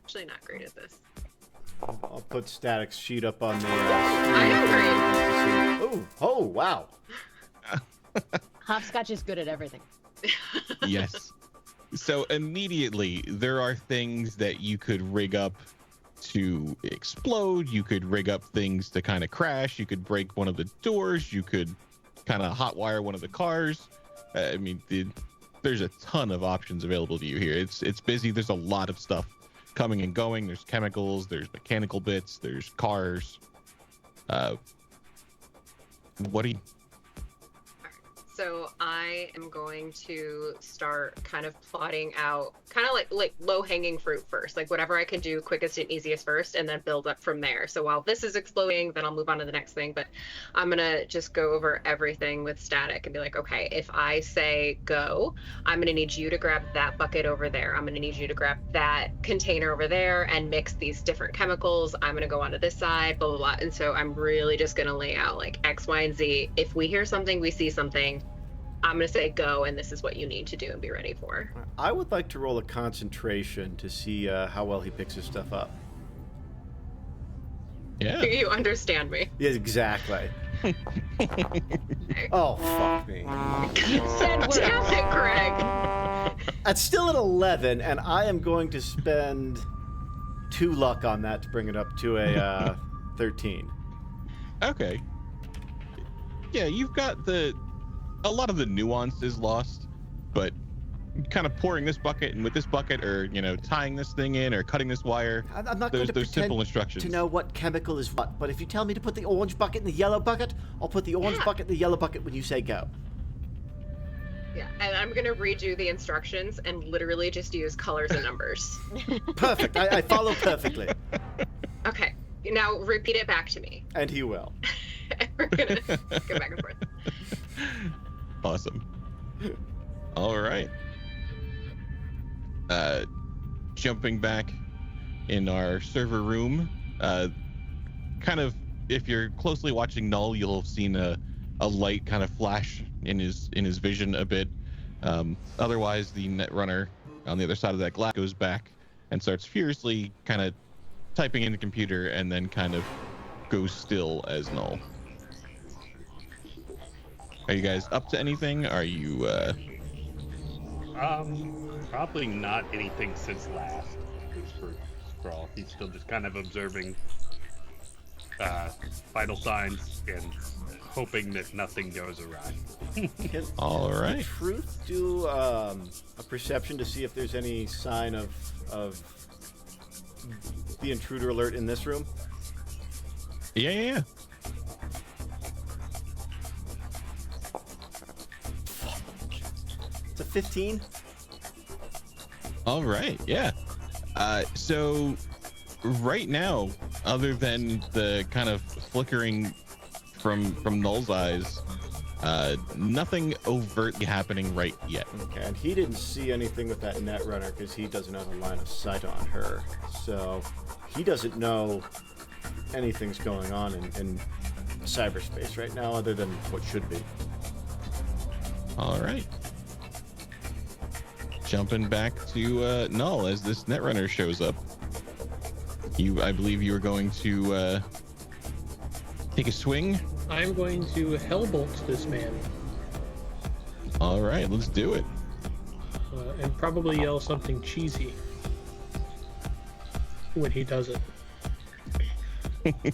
Actually, not great at this. I'll put Static's sheet up on the. I agree. Oh, wow. Hopscotch is good at everything. Yes. So immediately there are things that you could rig up to explode. You could rig up things to kind of crash. You could break one of the doors. You could kind of hotwire one of the cars. I mean, there's a ton of options available to you here. It's busy. There's a lot of stuff coming and going. There's chemicals. There's mechanical bits. There's cars. What do you? So I am going to start kind of plotting out, kind of like low-hanging fruit first, like whatever I can do quickest and easiest first, and then build up from there. So while this is exploding, then I'll move on to the next thing. But I'm gonna just go over everything with Static and be like, okay, if I say go, I'm gonna need you to grab that bucket over there. I'm gonna need you to grab that container over there and mix these different chemicals. I'm gonna go onto this side, blah, blah, blah. And so I'm really just gonna lay out like X, Y, and Z. If we hear something, we see something, I'm going to say go, and this is what you need to do and be ready for. I would like to roll a concentration to see how well he picks his stuff up. Yeah. You understand me. Yes, exactly. Oh, fuck me. You said we're... Damn it, Greg. That's still an 11, and I am going to spend 2 luck on that to bring it up to a 13. Okay. Yeah, you've got a lot of the nuance is lost, but kind of pouring this bucket and with this bucket, or tying this thing in or cutting this wire. I'm not going to pretend simple instructions to know what chemical is what, but if you tell me to put the orange bucket in the yellow bucket, I'll put the orange bucket in the yellow bucket when you say go. Yeah, and I'm gonna redo the instructions and literally just use colors and numbers. Perfect. I follow perfectly. Okay, now repeat it back to me. And he will. We're gonna go back and forth. Awesome. All right. Jumping back in our server room, kind of, if you're closely watching Null, you'll have seen a light kind of flash in his vision a bit. Otherwise, the Netrunner on the other side of that glass goes back and starts furiously kind of typing in the computer, and then kind of goes still as Null. Are you guys up to anything? Are you Probably not anything since last. Just for Sprawl. He's still just kind of observing vital signs and hoping that nothing goes awry. all right? Truth do a perception to see if there's any sign of the intruder alert in this room? Yeah. It's a 15. All right, yeah. So right now, other than the kind of flickering from Null's eyes, nothing overtly happening right yet. Okay, and he didn't see anything with that Netrunner because he doesn't have a line of sight on her. So he doesn't know anything's going on in cyberspace right now other than what should be. All right. Jumping back to Null as this Netrunner shows up. I believe you were going to take a swing. I'm going to Hellbolt this man. All right, let's do it. And probably yell something cheesy when he does it.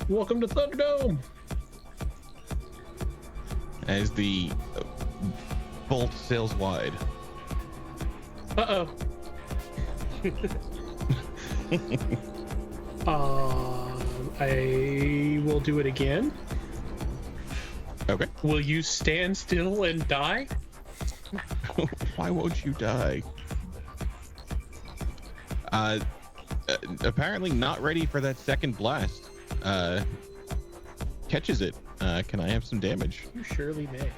Welcome to Thunderdome! As the bolt sails wide. Uh-oh. I will do it again. Okay. Will you stand still and die? Why won't you die? Apparently not ready for that second blast. Catches it. Can I have some damage? You surely may.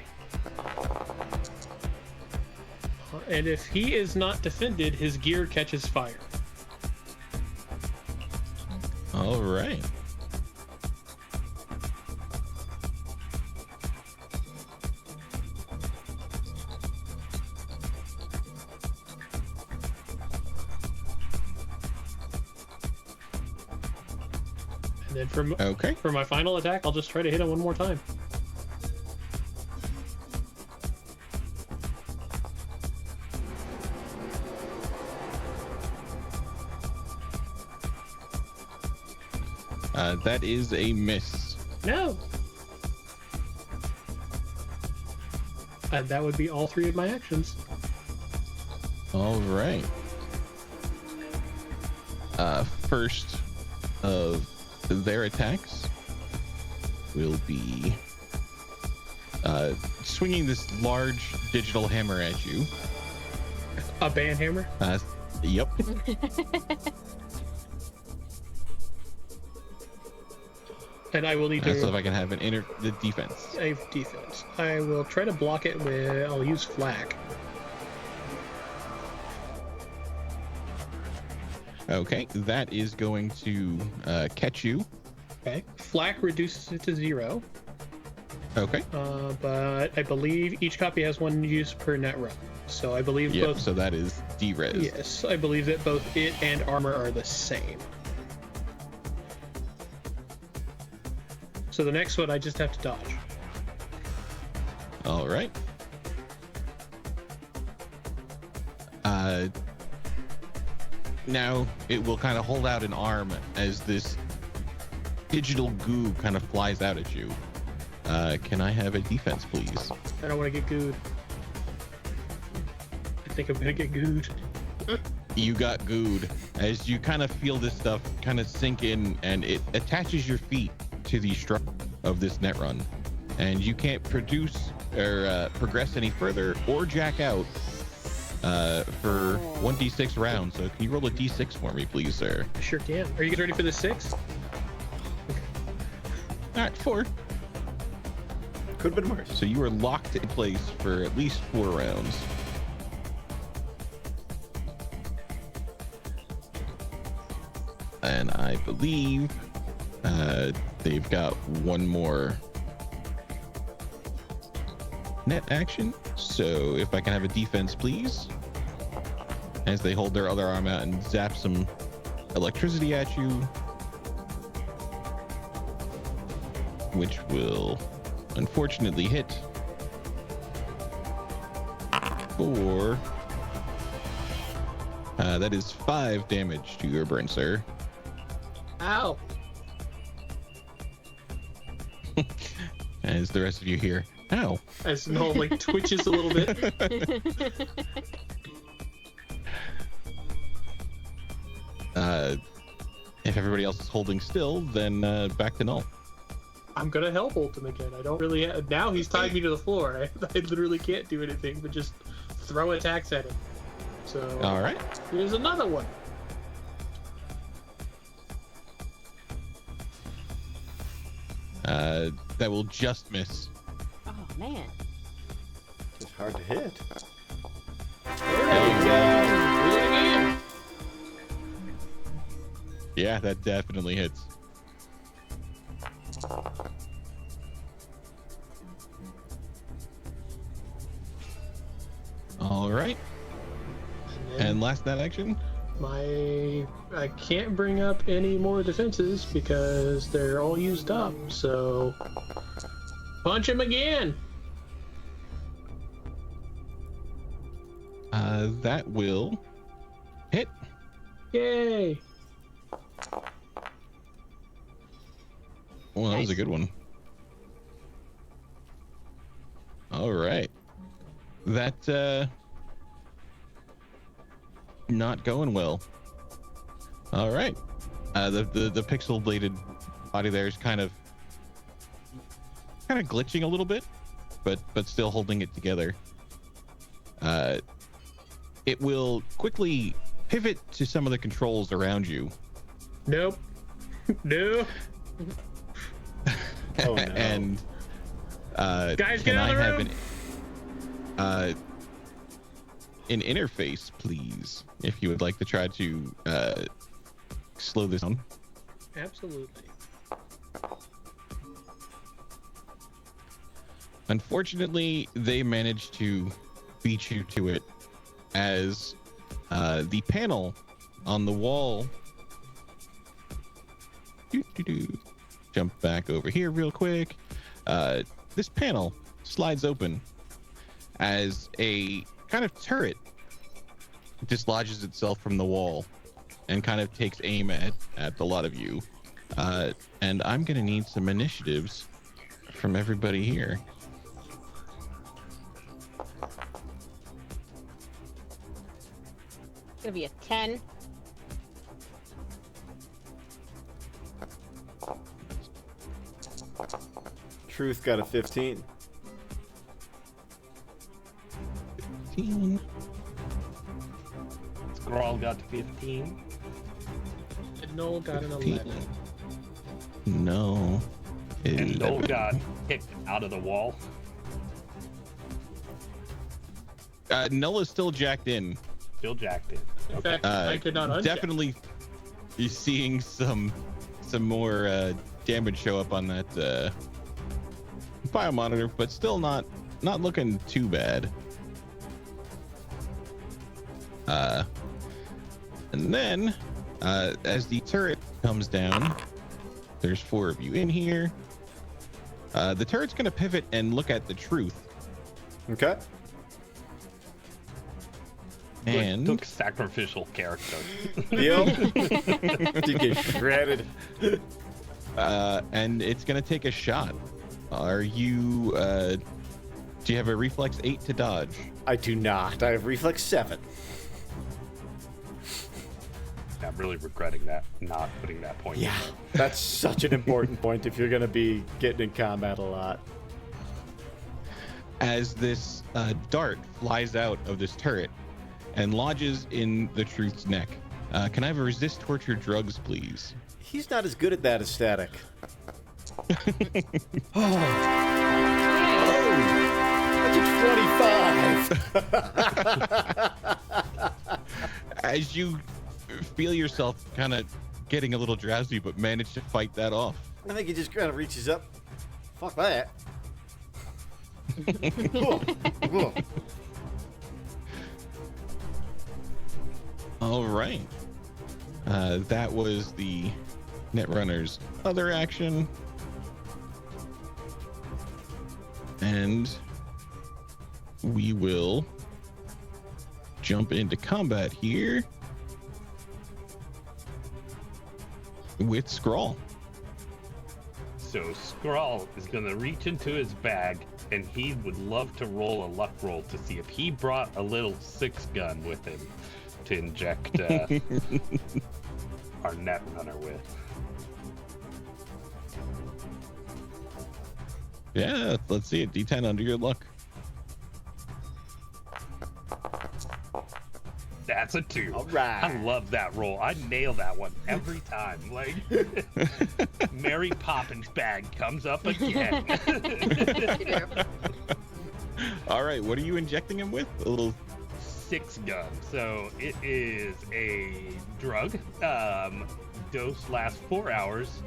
And if he is not defended, his gear catches fire. All right. And then for my final attack, I'll just try to hit him one more time. That is a miss. No. And that would be all three of my actions. All right. First of their attacks will be swinging this large digital hammer at you. A band hammer? Yep. And I will need to... So if I can have the defense. I have defense. I will try to block it with... I'll use flak. Okay, that is going to catch you. Okay. Flak reduces it to 0. Okay. But I believe each copy has 1 use per net run. So I believe both... so that is D-res. Yes, I believe that both it and armor are the same. So the next one I just have to dodge. All right. Now it will kind of hold out an arm as this digital goo kind of flies out at you. Can I have a defense, please? I don't want to get gooed. I think I'm gonna get gooed. You got gooed as you kind of feel this stuff kind of sink in, and it attaches your feet to the structure of this net run, and you can't produce or progress any further or jack out for 1d6 rounds. So can you roll a d6 for me, please, sir? Sure can. Are you guys ready for the 6? All right, 4. Could have been worse. So you are locked in place for at least 4 rounds. And I believe they've got one more net action. So if I can have a defense, please. As they hold their other arm out and zap some electricity at you. Which will unfortunately hit for that is 5 damage to your burn, sir. Ow. As the rest of you hear, ow. As Null like twitches a little bit. If everybody else is holding still, then back to Null. I'm gonna help ult him again. I don't really. Now he's tied me to the floor. I literally can't do anything but just throw attacks at him. So. All right. Here's another one. That will just miss. Oh man. It's hard to hit. There you go. Do it again. Yeah, that definitely hits. All right. And last net action. I can't bring up any more defenses because they're all used up. So punch him again. That will hit. Yay. Well, that was a good one. All right. That not going well. All right. The pixel bladed body there is kind of glitching a little bit, but still holding it together. It will quickly pivot to some of the controls around you. Nope. No. Oh, no. And Guys, can get out I of the have room. an interface, please, if you would like to try to slow this down. Absolutely. Unfortunately, they managed to beat you to it, as the panel on the wall. Jump back over here real quick. This panel slides open as a kind of turret dislodges itself from the wall and kind of takes aim at a lot of you. And I'm gonna need some initiatives from everybody here. It's gonna be a 10. Truth got a 15. 15. Scrawl got to 15. And Noel got an 15. 11. No. And Null got kicked out of the wall. Null is still jacked in. Still jacked in. In fact, I could not unjack. Definitely, you're seeing some more damage show up on that biomonitor, but still not looking too bad. And then, as the turret comes down, there's 4 of you in here. The turret's gonna pivot and look at the truth. Okay. And Took sacrificial character. Yep. Did get shredded. and it's gonna take a shot. Are you? Do you have a reflex 8 to dodge? I do not. I have reflex 7. I'm really regretting that, not putting that point. Yeah, that's such an important point if you're going to be getting in combat a lot. as this dart flies out of this turret and lodges in the Truth's neck. Can I have a resist torture drugs, please? He's not as good at that as Static. That's a 25. As you feel yourself kind of getting a little drowsy, but manage to fight that off. I think he just kind of reaches up. Fuck that. Whoa, whoa. All right. That was the Netrunner's other action. And we will jump into combat here with Scrawl. So Scrawl is going to reach into his bag, and he would love to roll a luck roll to see if he brought a little 6-gun with him to inject our Netrunner with. Yeah, let's see it. D10 under your luck. That's a 2. All right. I love that roll. I nail that one every time. Like, Mary Poppins bag comes up again. All right, what are you injecting him with? A little 6-gun. So it is a drug. Dose lasts 4 hours.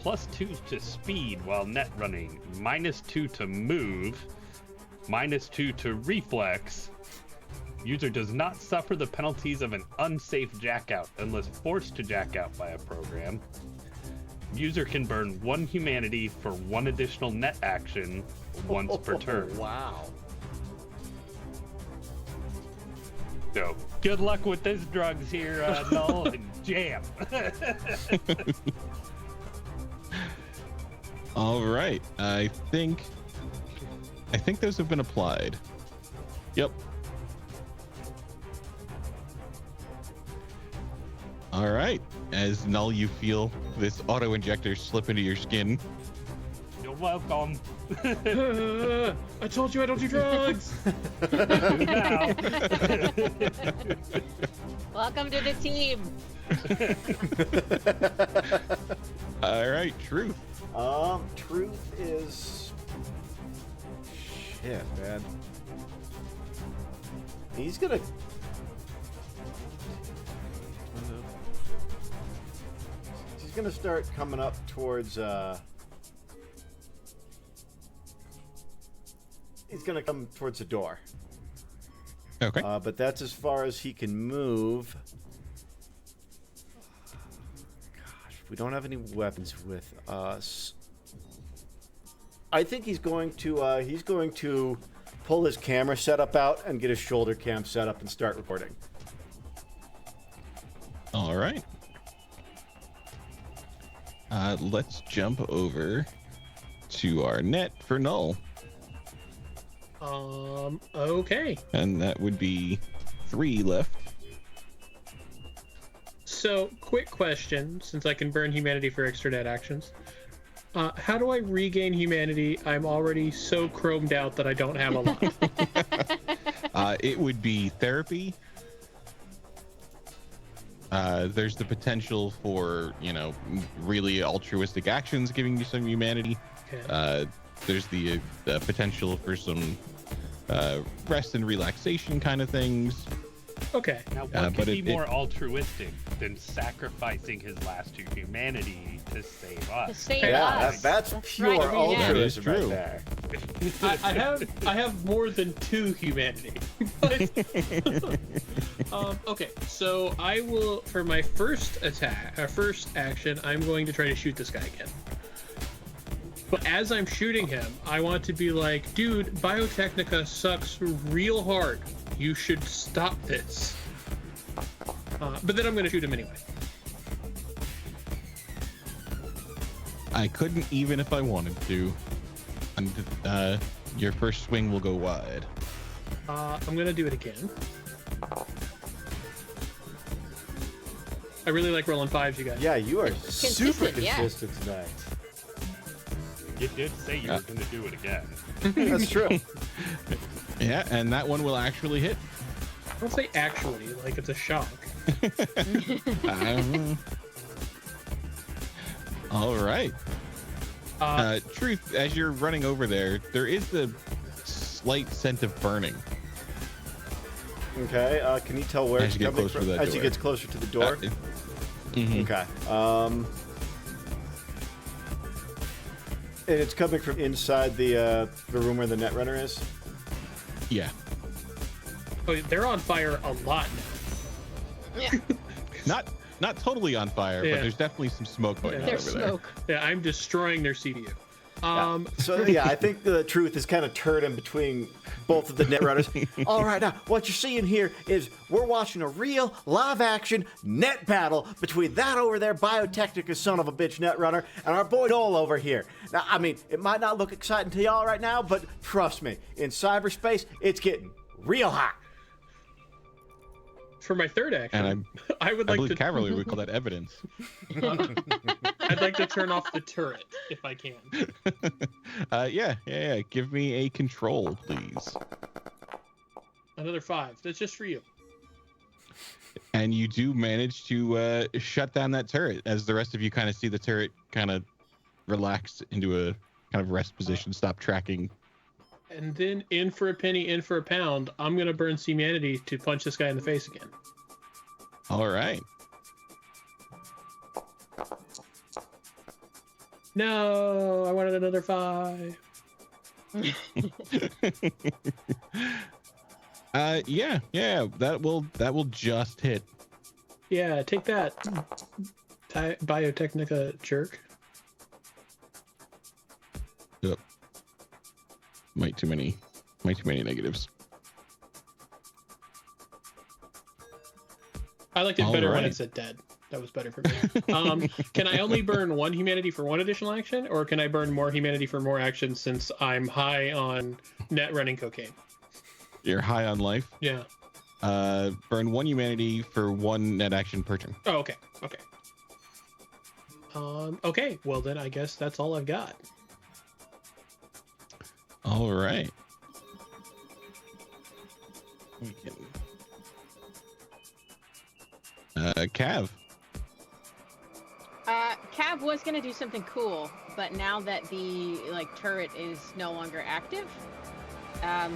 +2 to speed while net running. -2 to move. -2 to reflex. User does not suffer the penalties of an unsafe jackout unless forced to jack out by a program. User can burn 1 humanity for 1 additional net action once per turn. Wow. So, good luck with this drugs here, Null, and jam. All right. I think those have been applied. Yep. All right. As Null, you feel this auto injector slip into your skin. You're welcome. I told you I don't do drugs. Now. Welcome to the team. All right, Truth. Truth is shit, man. He's gonna start coming up towards he's gonna come towards the door. Okay. But that's as far as he can move. Gosh, we don't have any weapons with us. I think he's going to pull his camera setup out and get his shoulder cam set up and start recording. All right. Let's jump over to our net for Null. Okay. And that would be 3 left. So, quick question, since I can burn humanity for extra net actions. How do I regain humanity? I'm already so chromed out that I don't have a lot. It would be therapy. There's the potential for, really altruistic actions giving you some humanity. Okay. There's the potential for some rest and relaxation kind of things. Okay. Now, what could be more altruistic than sacrificing his last 2 humanity to save us? To save Yeah, us. that's pure right, altruism yeah. right there. I have more than 2 humanity. But, okay, so I will, for my first action, I'm going to try to shoot this guy again. But as I'm shooting him, I want to be like, dude, Biotechnica sucks real hard. You should stop this. But then I'm going to shoot him anyway. I couldn't even if I wanted to. And your first swing will go wide. I'm going to do it again. I really like rolling 5s, you guys. Yeah, you are super yeah. consistent tonight. You did say you were going to do it again. That's true. Yeah, and that one will actually hit. Don't say actually, like it's a shock. All right. Truth, as you're running over there is a slight scent of burning. Okay. Can you tell where As it's you get coming closer from? to that As he door. gets closer to the door. Mhm. Okay. And it's coming from inside the room where the Netrunner is. Yeah. Oh, they're on fire a lot now. Yeah. Not totally on fire, Yeah. but there's definitely some smoke going on There's over smoke. Yeah, I'm destroying their CDU. So yeah, I think the truth is kind of turning between both of the Netrunners. All right, now what you're seeing here is we're watching a real live-action net battle between that over there, Biotechnica son of a bitch Netrunner, and our boy Null over here. Now, I mean, it might not look exciting to y'all right now, but trust me, in cyberspace, it's getting real hot. For my third action, And I would I like believe to. Cavalry would call that evidence. I'd like to turn off the turret if I can. Yeah. Give me a control, please. Another 5. That's just for you. And you do manage to shut down that turret as the rest of you kind of see the turret kind of relax into a kind of rest position, stop tracking. And then, in for a penny, in for a pound, I'm gonna burn some humanity to punch this guy in the face again. All right. No, I wanted another 5. Yeah. That will just hit. Yeah, take that, Biotechnica jerk. Yep. Might too many negatives. I liked it better when Alright. it said dead. That was better for me. Can I only burn 1 humanity for 1 additional action, or can I burn more humanity for more actions since I'm high on net running cocaine? You're high on life. Yeah. Burn 1 humanity for 1 net action per turn. Oh, okay. Okay. Well, then I guess that's all I've got. All right. We can... Cav. Cav was gonna do something cool, but now that the turret is no longer active, are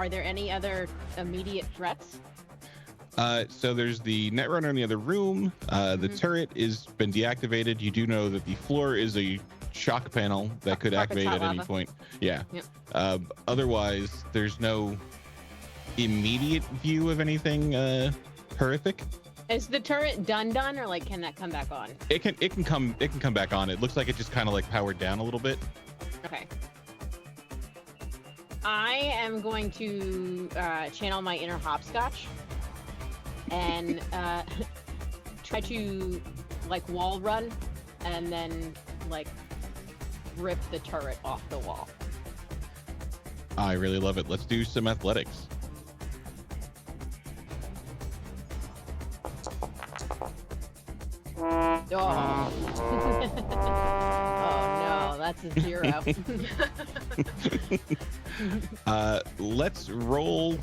there any other immediate threats? So there's the Netrunner in the other room. The turret has been deactivated. You do know that the floor is a shock panel that could Carpet's activate hot at any lava. point. Yeah. Yep. Otherwise, there's no immediate view of anything horrific. Is the turret done, or can that come back on? It can come back on. It looks like it just kind of powered down a little bit. Okay. I am going to channel my inner hopscotch and try to wall run and then rip the turret off the wall. I really love it. Let's do some athletics. Oh. Oh no, that's a 0. Let's roll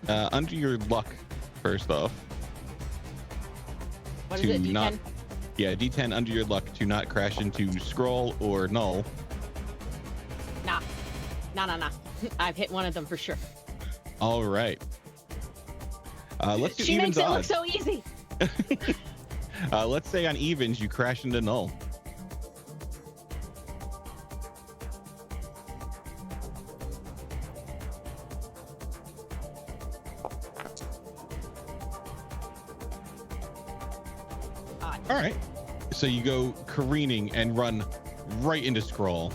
under your luck first off. What is it, D10? Yeah, D10 under your luck to not crash into Scroll or Null. Nah. I've hit one of them for sure. All right. Let's do She evens makes it look odds. so easy. Let's say on evens you crash into Null. All right. So you go careening and run right into Scroll.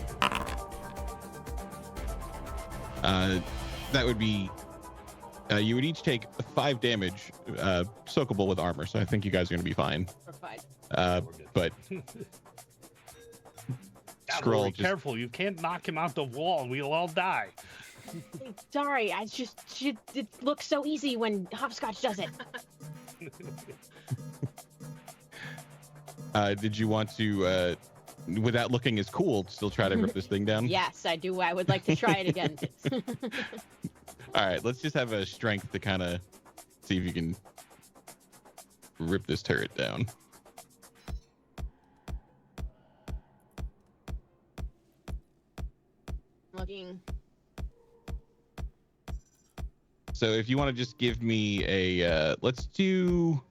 That would be. You would each take 5 damage, soakable with armor. So I think you guys are going to be fine. We're fine. But Scroll Be just careful. You can't knock him out the wall. We'll all die. Sorry, it looks so easy when hopscotch does it. did you want to without looking as cool, still try to rip this thing down? Yes, I do. I would like to try it again. All right, let's just have a strength to kind of see if you can rip this turret down. Looking. So if you want to just give me a, let's do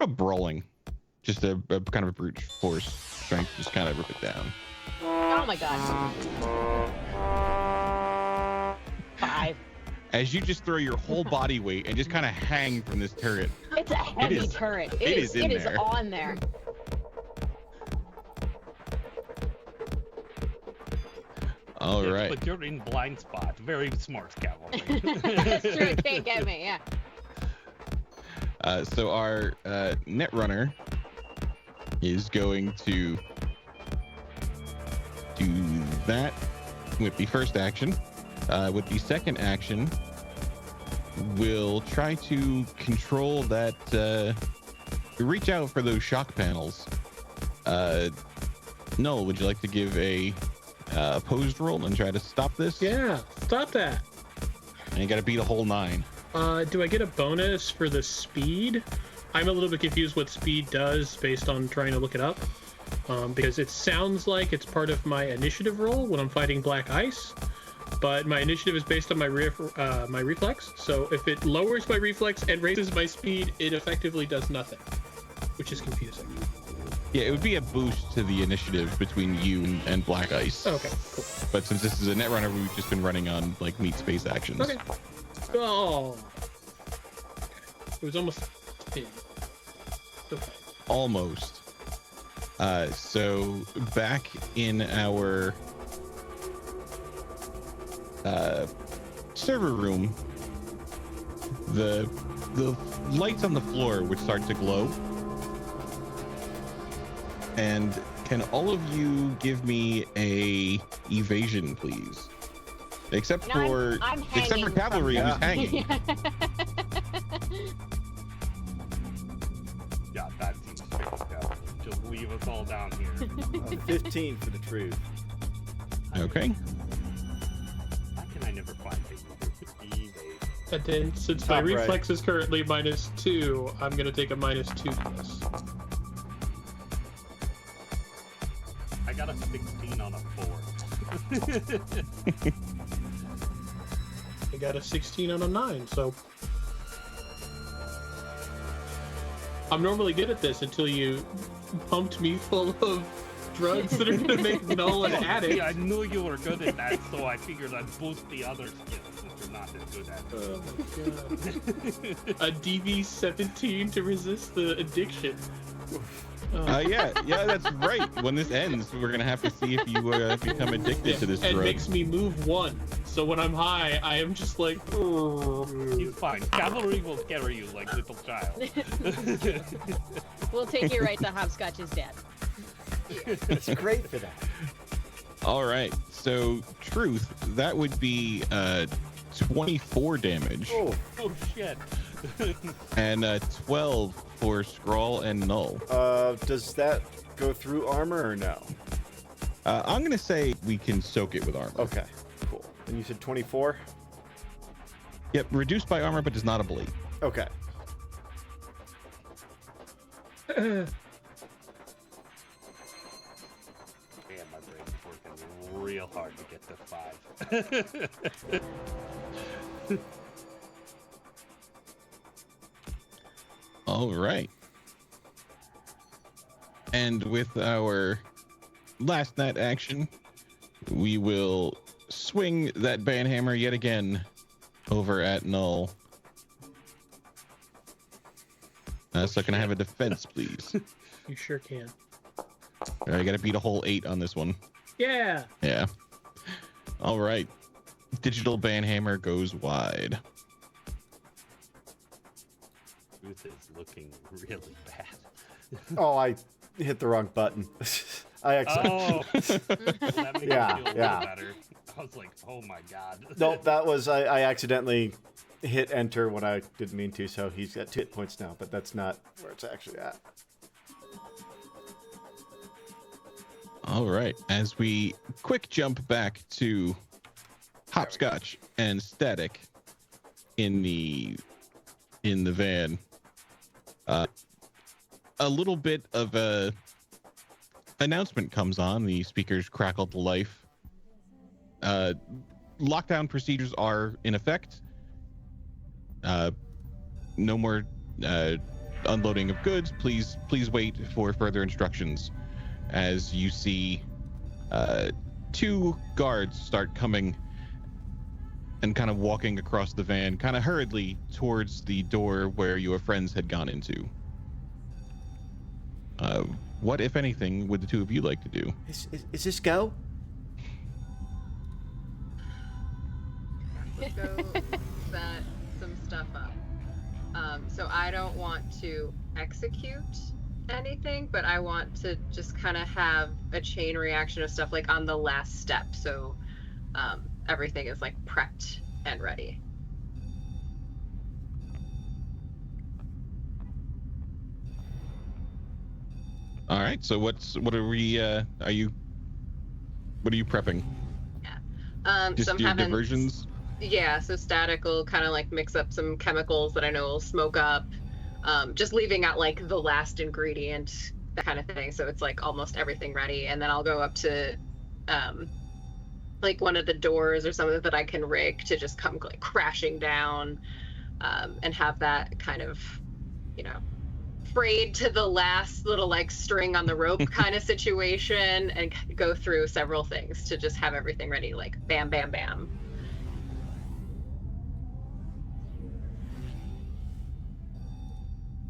a brawling, just a kind of a brute force strength, just kind of rip it down. Oh my god. 5. As you just throw your whole body weight and just kind of hang from this turret. It's a heavy turret. It is on there. All Yes, right. But you're in blind spot. Very smart cavalry. That's true. It can't get me. Yeah. So our Netrunner is going to do that with the first action. With the second action, we'll try to control that, reach out for those shock panels. Null, would you like to give a opposed roll and try to stop this? Yeah, stop that. And you got to beat a whole 9. Do I get a bonus for the speed? I'm a little bit confused what speed does based on trying to look it up. Because it sounds like it's part of my initiative roll when I'm fighting black ice, but my initiative is based on my reflex. So if it lowers my reflex and raises my speed, it effectively does nothing, which is confusing. Yeah, it would be a boost to the initiative between you and black ice. Okay, cool. But since this is a Netrunner, we've just been running on like meat space actions. Okay. Oh. It was almost 10. Okay. Almost. So back in our server room, the lights on the floor would start to glow. And can all of you give me a evasion, please? Except for cavalry, who's hanging. Yeah, that seems fair. Yeah. Just leave us all down here. 15 for the truth. Okay. Why can I never find people who evade? And then, since my reflex is currently -2, I'm going to take a -2 to this. I got a 16 on a 4. I got a 16 on a 9, so... I'm normally good at this until you pumped me full of drugs that are going to make Null an addict. See, I knew you were good at that, so I figured I'd boost the other skills that you're not as good at. Oh my god. A DV-17 to resist the addiction. Yeah, that's right. When this ends, we're gonna have to see if you become addicted to this drug. And makes me move 1. So when I'm high, I am just like. He's fine. Cavalry will carry you like little child. We'll take you right to Hopscotch's dad. It's great for that. All right. So truth, that would be 24 damage. Oh shit. And 12 for Scrawl and Null. Does that go through armor or no? I'm gonna say we can soak it with armor. Okay, cool. And you said 24? Yep, reduced by armor, but does not ablate. Okay. Man, my brain's working real hard to get to 5. All right. And with our last night action, we will swing that banhammer yet again over at Null. So can I have a defense, please? You sure can. I gotta beat a whole 8 on this one. Yeah. Yeah. All right. Digital banhammer goes wide. Ruth is looking really bad. Oh, I hit the wrong button. I actually. Oh, that makes me feel a little better. I was like, oh my god. No, that was I accidentally hit enter when I didn't mean to, so he's got 2 hit points now, but that's not where it's actually at. All right. As we quick jump back to Hopscotch and Static in the van, a little bit of a announcement comes on. The speakers crackle to life. Lockdown procedures are in effect. No more unloading of goods. Please wait for further instructions. As you see 2 guards start coming and kind of walking across the van, kind of hurriedly towards the door where your friends had gone into. What, if anything, would the 2 of you like to do? Is this go? Let's go set some stuff up. So I don't want to execute anything, but I want to just kind of have a chain reaction of stuff like on the last step, so everything is like prepped and ready. All right, so what are you prepping? So I'm do having diversions. Yeah, so Static will kind of like mix up some chemicals that I know will smoke up, just leaving out like the last ingredient, that kind of thing. So it's like almost everything ready. And then I'll go up to like one of the doors or something that I can rig to just come like crashing down, and have that kind of, frayed to the last little like string on the rope kind of situation, and go through several things to just have everything ready, like bam, bam, bam.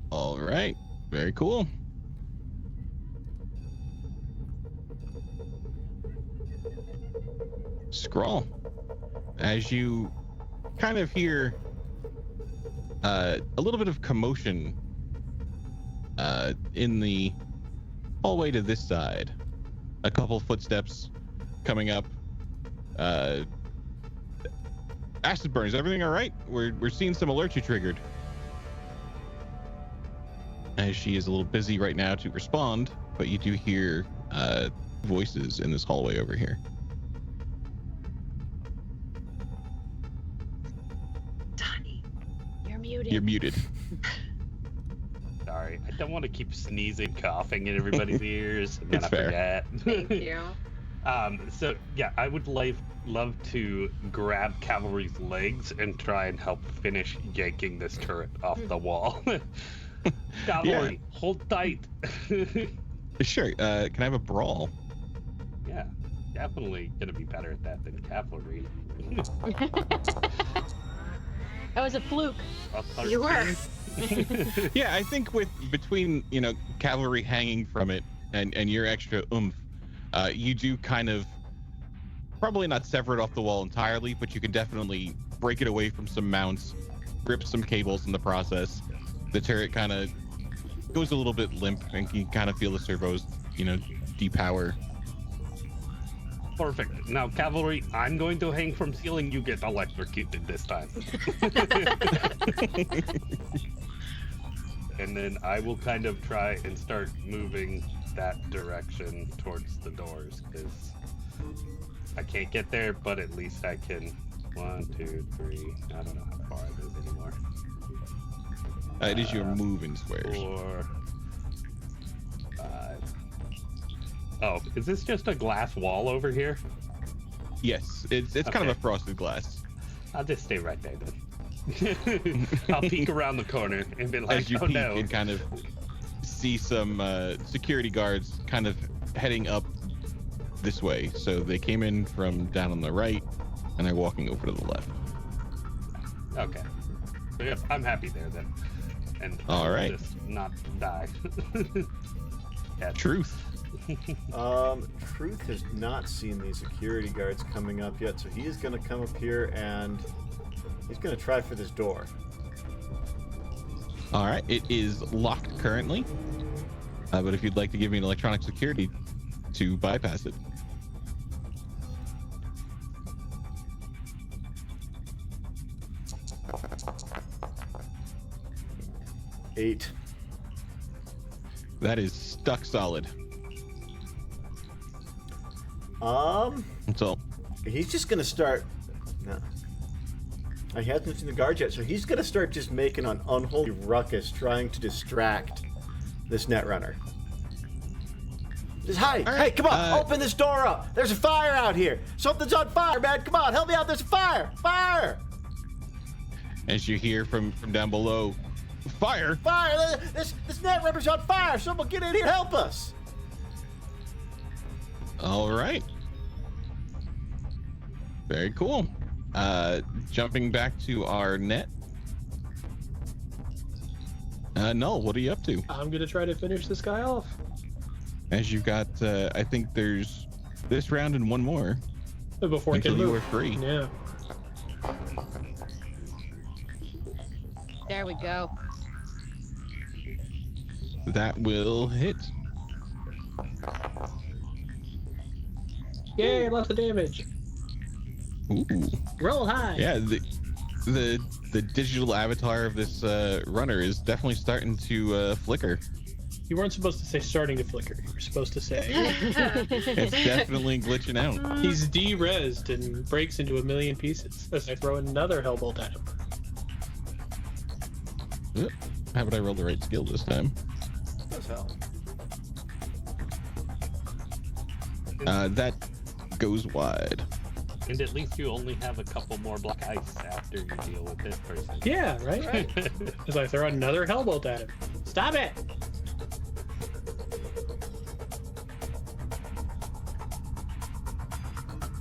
All right, very cool. Scrawl, as you kind of hear a little bit of commotion in the hallway to this side, a couple footsteps coming up. Acid burn, is everything all right? We're seeing some alerts you triggered. As she is a little busy right now to respond, but you do hear voices in this hallway over here. Donnie, you're muted. You're muted. Sorry, I don't want to keep sneezing, coughing in everybody's ears, and then It's I fair. forget. Thank you. So yeah, I would love to grab Cavalry's legs and try and help finish yanking this turret off the wall. Cavalry, hold tight. Sure. Can I have a brawl? Yeah, definitely gonna be better at that than Cavalry. That was a fluke. You were. Yeah, I think between cavalry hanging from it and your extra oomph, you do kind of probably not sever it off the wall entirely, but you can definitely break it away from some mounts, rip some cables in the process. The turret kind of goes a little bit limp, and you kind of feel the servos, depower. Perfect. Now, Cavalry, I'm going to hang from ceiling. You get electrocuted this time. And then I will kind of try and start moving that direction towards the doors, because I can't get there, but at least I can. 1, 2, 3. I don't know how far it is anymore. It is your move in squares. 4, 5. Oh, is this just a glass wall over here? Yes, it's kind of Okay. a frosted glass. I'll just stay right there then. I'll peek around the corner and be like, As you oh peek no. and kind of see some security guards kind of heading up this way. So they came in from down on the right, and they're walking over to the left. Okay. So yep, I'm happy there then. And All right. just not die. Yeah. Truth. Truth has not seen these security guards coming up yet, so he is going to come up here and he's going to try for this door. All right, it is locked currently, but if you'd like to give me an electronic security to bypass it. Eight. That is stuck solid. So He's just gonna start. No. He hasn't seen the guards yet, so he's gonna start just making an unholy ruckus, trying to distract this netrunner. Just hey, come on, open this door up. There's a fire out here. Something's on fire, man. Come on, help me out. There's a fire. Fire! As you hear from down below, fire! Fire! This netrunner's on fire. Someone get in here, help us. All right. Very cool. Jumping back to our net. Null, what are you up to? I'm gonna try to finish this guy off. As you've got, I think there's this round and one more. Before I can until you move. are free. Yeah. There we go. That will hit. Yay, lots of damage. Ooh. Roll high. Yeah, the digital avatar of this runner is definitely starting to flicker. You weren't supposed to say starting to flicker. You were supposed to say It's definitely glitching out. he's de-rezzed and breaks into a million pieces as I throw another hellbolt at him. Oop, how would I roll the right skill this time? As hell. That goes wide. And at least you only have a couple more black ice after you deal with this person. Yeah, right? As I throw another hellbolt at him. Stop it!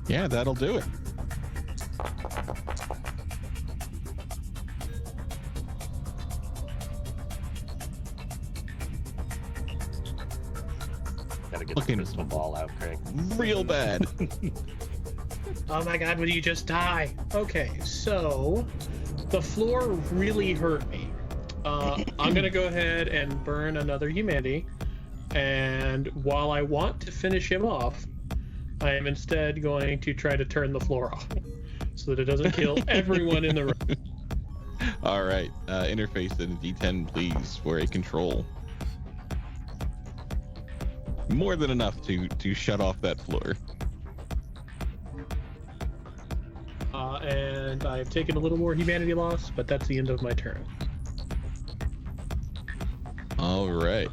Yeah, that'll do it. Gotta get Looking- the crystal ball out, Craig. Real bad. Oh my god, would you just die? Okay, so the floor really hurt me. I'm gonna go ahead and burn another humanity, and while I want to finish him off, I am instead going to try to turn the floor off so that it doesn't kill everyone in the room. All right, interface and D10, please, for a control. More than enough to shut off that floor. And I've taken a little more humanity loss, but that's the end of my turn. All right.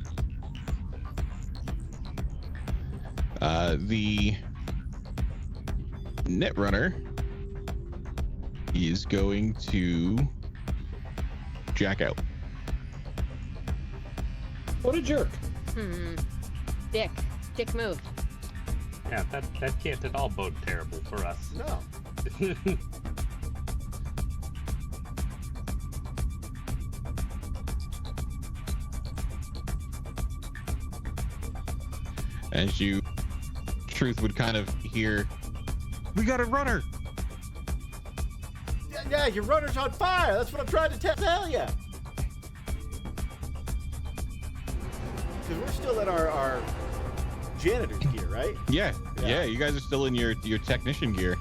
The Netrunner is going to jack out. What a jerk. Dick move. Yeah, that can't at all bode terrible for us. No. As you, Truth would kind of hear, we got a runner. Yeah, your runner's on fire. That's what I'm trying to tell you. Because we're still in our janitor's gear, right? Yeah, Yeah. yeah, you guys are still in your technician gear.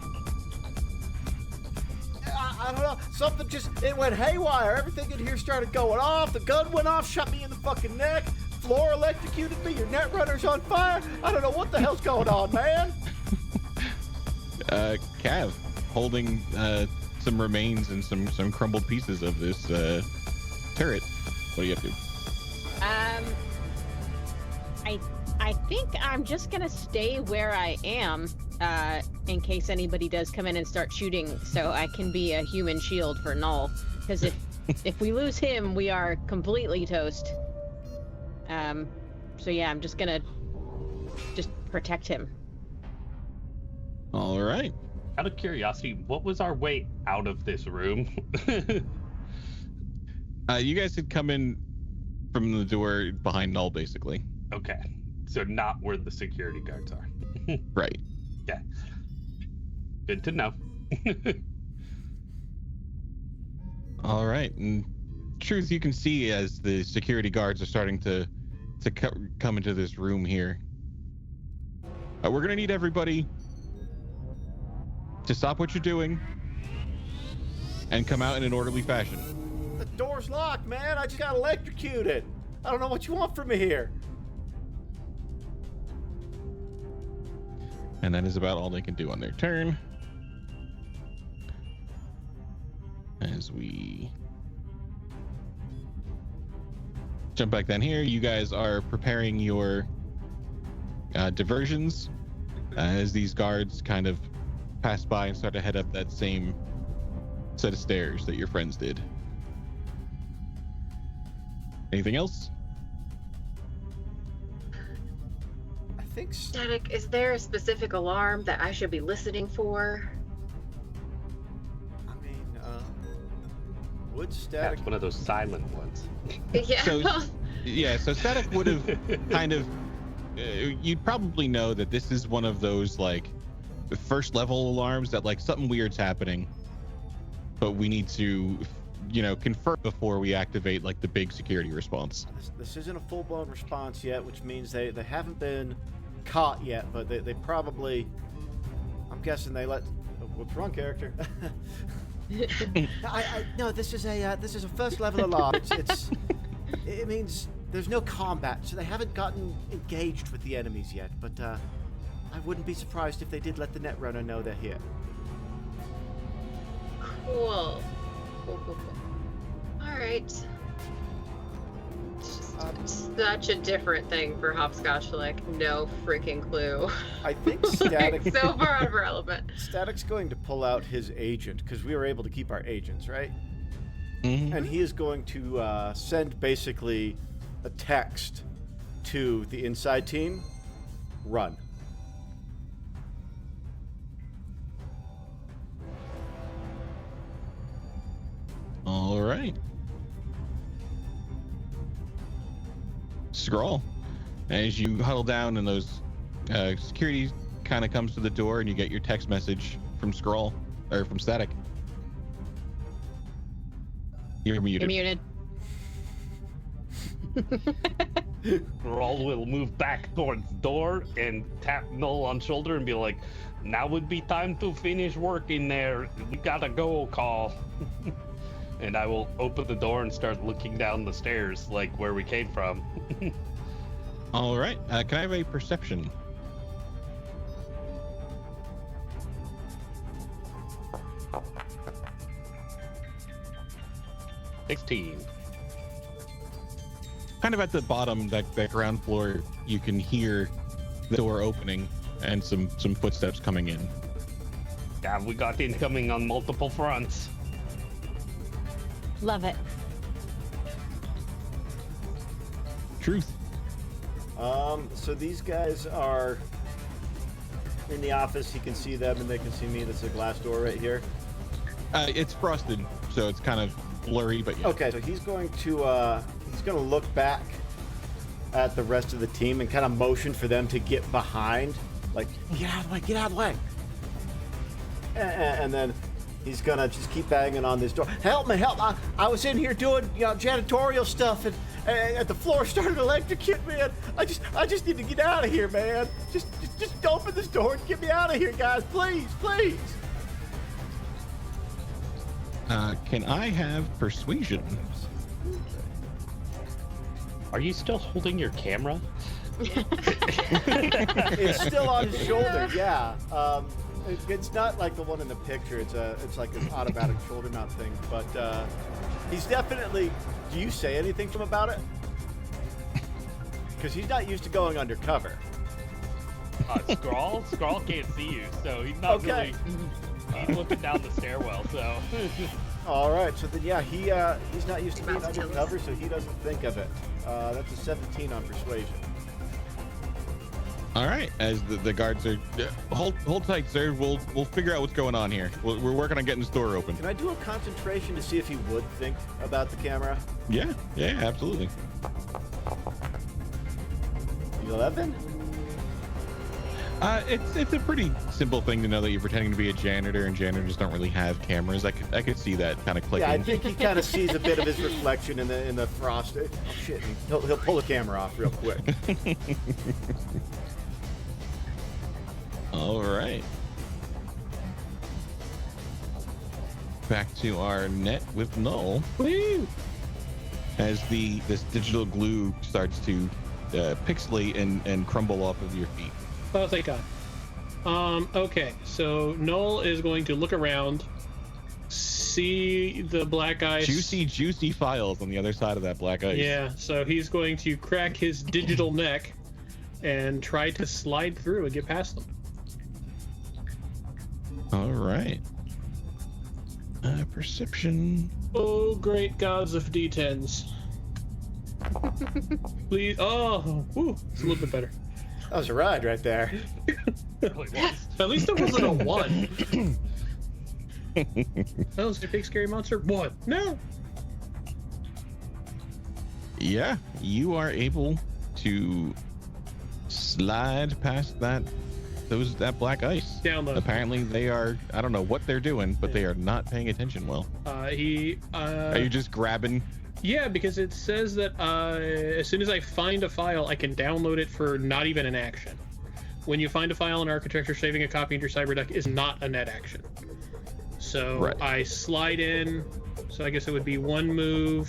I don't know. Something it went haywire. Everything in here started going off. The gun went off, shot me in the fucking neck. Floor electrocuted me. Your netrunner's on fire. I don't know what the hell's going on, man. Cav, holding some remains and some crumbled pieces of this turret. What do you have to do? I think I'm just gonna stay where I am, in case anybody does come in and start shooting, so I can be a human shield for Null. Because if we lose him, we are completely toast. So yeah, I'm just gonna protect him. All right. Out of curiosity, what was our way out of this room? You guys had come in from the door behind Null, basically. Okay, so not where the security guards are. Right. Yeah. Good to know. All right. And Truth, you can see as the security guards are starting to come into this room here. We're gonna need everybody to stop what you're doing and come out in an orderly fashion. The door's locked, man. I just got electrocuted. I don't know what you want from me here. And that is about all they can do on their turn. As we jump back down here, you guys are preparing your diversions as these guards kind of pass by and start to head up that same set of stairs that your friends did. Anything else? I think Static, is there a specific alarm that I should be listening for? I mean, would Static... That's one of those silent ones. Yeah. So Static would have kind of... you'd probably know that this is one of those, like, first level alarms that, like, something weird's happening, but we need to, confirm before we activate, like, the big security response. This isn't a full-blown response yet, which means they haven't been caught yet, but they probably... I'm guessing they let... What's wrong, character? No, this is a first-level alarm. It means there's no combat, so they haven't gotten engaged with the enemies yet, but I wouldn't be surprised if they did let the Netrunner know they're here. Cool. All right. It's just such a different thing for Hopscotch to, like, no freaking clue. I think Static... Like, so far out of our element. Static's going to pull out his agent, because we were able to keep our agents, right? Mm-hmm. And he is going to send basically a text to the inside team. Run. All right. Scroll. As you huddle down and those security kind of comes to the door and you get your text message from Scroll, or from Static. You're muted. You're muted. Rawl will move back towards the door and tap Null on shoulder and be like, now would be time to finish working there. We gotta go, call. And I will open the door and start looking down the stairs, like where we came from. All right. Can I have a perception? Kind of at the bottom, that ground floor, you can hear the door opening and some footsteps coming in. Yeah, we got incoming on multiple fronts. Love it. Truth. So these guys are in the office. You can see them and they can see me. That's a glass door right here. It's frosted, so it's kind of blurry, but yeah. Okay, so he's going to look back at the rest of the team and kind of motion for them to get behind, like, get out of the way, get out of the way. And then he's gonna just keep banging on this door. Help me, help! I was in here doing, janitorial stuff, and the floor started electrocuting me. And I just need to get out of here, man. Just open this door and get me out of here, guys, please. Can I have persuasion? Are you still holding your camera? It's still on his shoulder, yeah. It's not like the one in the picture. It's like an automatic shoulder mount thing. But he's definitely. Do you say anything to him about it? Because he's not used to going undercover. Scrawl can't see you, so he's not okay. Really. He's looking down the stairwell, so. All right, so then yeah, he's not used to being undercover, so he doesn't think of it. That's a 17 on persuasion. All right, as the guards are hold tight, sir. We'll figure out what's going on here. We're working on getting this door open. Can I do a concentration to see if he would think about the camera? Yeah, absolutely. 11? It's a pretty simple thing to know that you're pretending to be a janitor, and janitors don't really have cameras. I could see that kind of clicking. Yeah, I think he kind of sees a bit of his reflection in the frost. Oh shit! He'll pull the camera off real quick. All right. Back to our net with Null. Woo! As this digital glue starts to pixelate and crumble off of your feet. Oh, thank God. Okay, so Null is going to look around, see the black ice. Juicy files on the other side of that black ice. Yeah, so he's going to crack his digital neck and try to slide through and get past them. All right. Perception. Oh, great gods of D10s. Please. Oh, whew, it's a little bit better. That was a ride right there. Really was. At least it wasn't a 1. That was a big scary monster. 1. No. Yeah, you are able to slide past that black ice. Download. Apparently they are, I don't know what they're doing, but they are not paying attention well. Are you just grabbing? Yeah, because it says that as soon as I find a file, I can download it for not even an action. When you find a file in architecture, saving a copy into your cyberduck is not a net action. So right. I slide in, so I guess it would be 1 move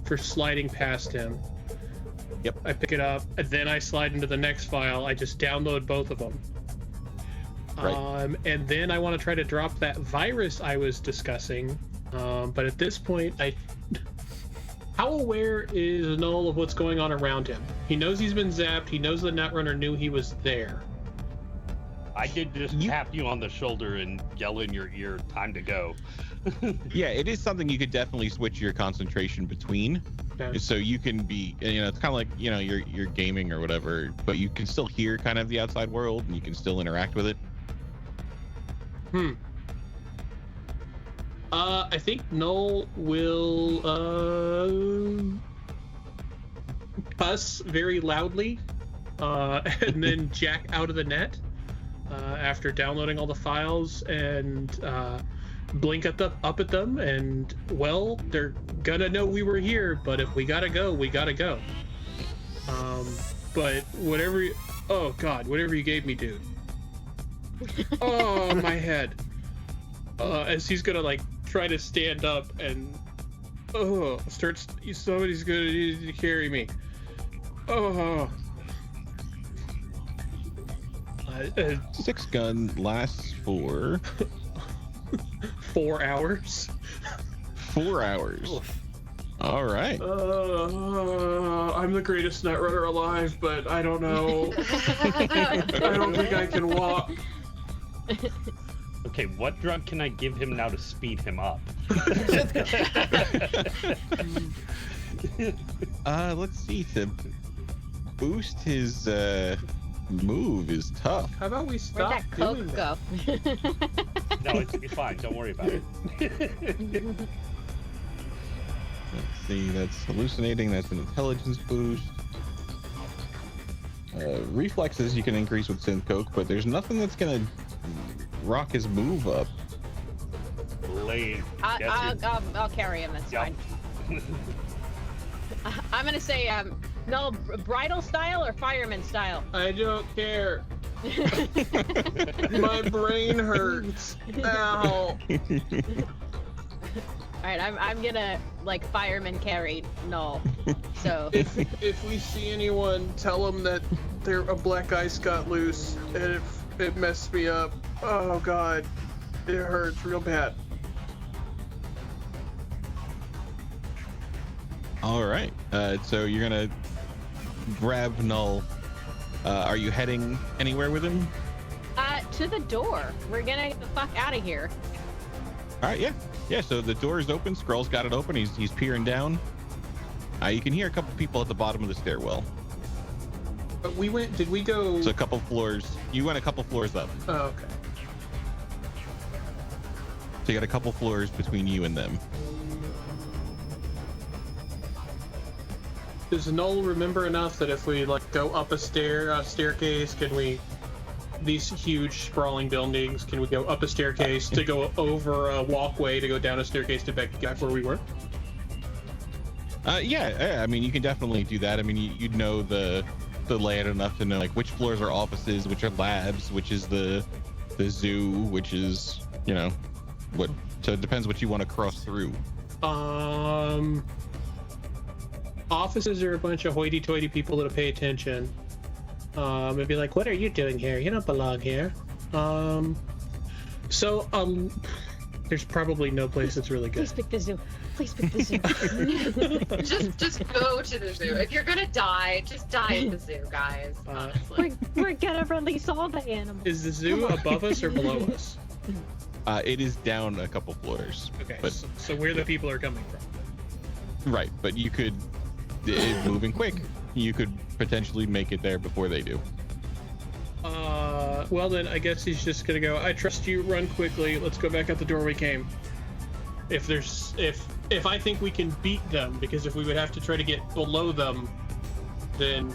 for sliding past him. Yep. I pick it up, and then I slide into the next file. I just download both of them. Right. And then I want to try to drop that virus I was discussing. But at this point, how aware is Null of what's going on around him? He knows he's been zapped. He knows the Netrunner knew he was there. I did just tap you on the shoulder and yell in your ear, "Time to go." Yeah, it is something you could definitely switch your concentration between. Okay. So you can be, it's kind of like, you're gaming or whatever, but you can still hear kind of the outside world and you can still interact with it. I think Null will cuss very loudly and then jack out of the net after downloading all the files and blink up at them, and well, they're gonna know we were here, but if we gotta go, we gotta go. But whatever you gave me, dude. Oh, my head. As he's gonna try to stand up and somebody's gonna need to carry me. Six gun lasts for 4 hours. 4 hours. Oof. All right. I'm the greatest Netrunner alive, but I don't know. I don't think I can walk. Okay, what drug can I give him now to speed him up? Let's see. To boost his move is tough. How about we stop doing that? Where'd that Coke go? No, it's fine. Don't worry about it. Let's see. That's hallucinating. That's an intelligence boost. Reflexes you can increase with synth coke, but there's nothing that's gonna rock his move up. I'll carry him. That's fine. I'm gonna say no, bridal style or fireman style. I don't care. My brain hurts. Ow. All right, I'm gonna fireman carry Null. So if we see anyone, tell them that a black ice got loose and it messed me up. Oh god, it hurts real bad. All right, so you're gonna grab Null. Are you heading anywhere with him? To the door. We're gonna get the fuck out of here. All right, yeah. So the door is open. Skrull's got it open. He's peering down. You can hear a couple people at the bottom of the stairwell. But did we go? It's a couple floors. You went a couple floors up. Oh, okay. So you got a couple floors between you and them. Does Null remember enough that if we go up a staircase, can we? These huge sprawling buildings, can we go up a staircase to go over a walkway to go down a staircase to back where we were? Yeah. I mean, you can definitely do that. I mean, you'd know the layout enough to know which floors are offices, which are labs, which is the zoo, which is what. So it depends what you want to cross through. Offices are a bunch of hoity-toity people that'll pay attention. It'd be like, what are you doing here? You don't belong here. There's probably no place that's really good. Please pick the zoo. Please pick the zoo. just go to the zoo. If you're gonna die, just die at the zoo, guys. Honestly. We're gonna release all the animals. Is the zoo above us or below us? It is down a couple floors. Okay, but, so where the people are coming from. Right, but you could, moving quick, you could potentially make it there before they do. Well then, I guess he's just gonna go, I trust you, run quickly, let's go back out the door we came. If I think we can beat them, because if we would have to try to get below them, then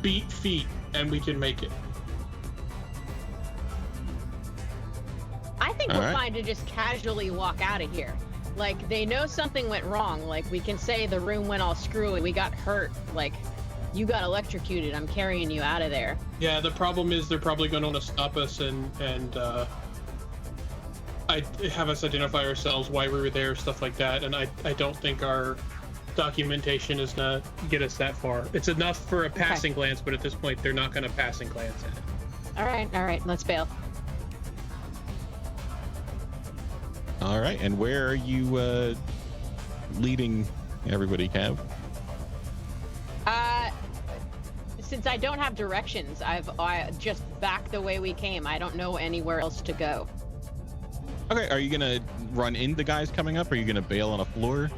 beat feet and we can make it. I think we're fine to just casually walk out of here. Like, they know something went wrong. Like, we can say the room went all screwy, we got hurt. Like, you got electrocuted, I'm carrying you out of there. Yeah, the problem is they're probably going to want to stop us and have us identify ourselves, why we were there, stuff like that. And I don't think our documentation is going to get us that far. It's enough for a passing glance, but at this point, they're not going to passing glance at it. All right, let's bail. All right, and where are you leading everybody, Cav? Since I don't have directions, I just back the way we came. I don't know anywhere else to go. Okay, are you gonna run into guys coming up? Or are you gonna bail on a floor?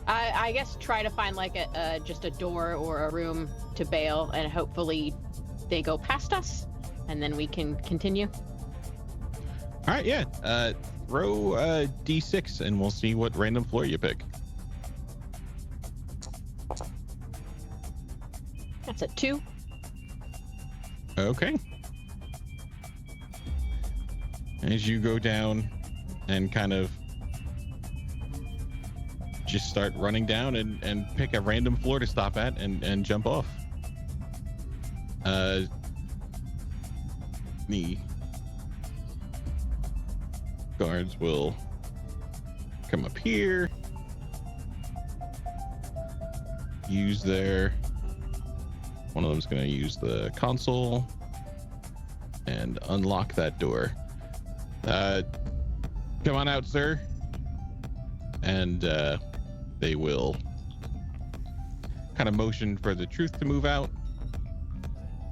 I guess try to find like just a door or a room to bail, and hopefully they go past us, and then we can continue. All right, yeah. Roll D6, and we'll see what random floor you pick. That's a 2. Okay. As you go down and kind of just start running down and pick a random floor to stop at and jump off. The guards will come up here, use their... One of them's going to use the console and unlock that door. Come on out, sir. And they will kind of motion for the truth to move out.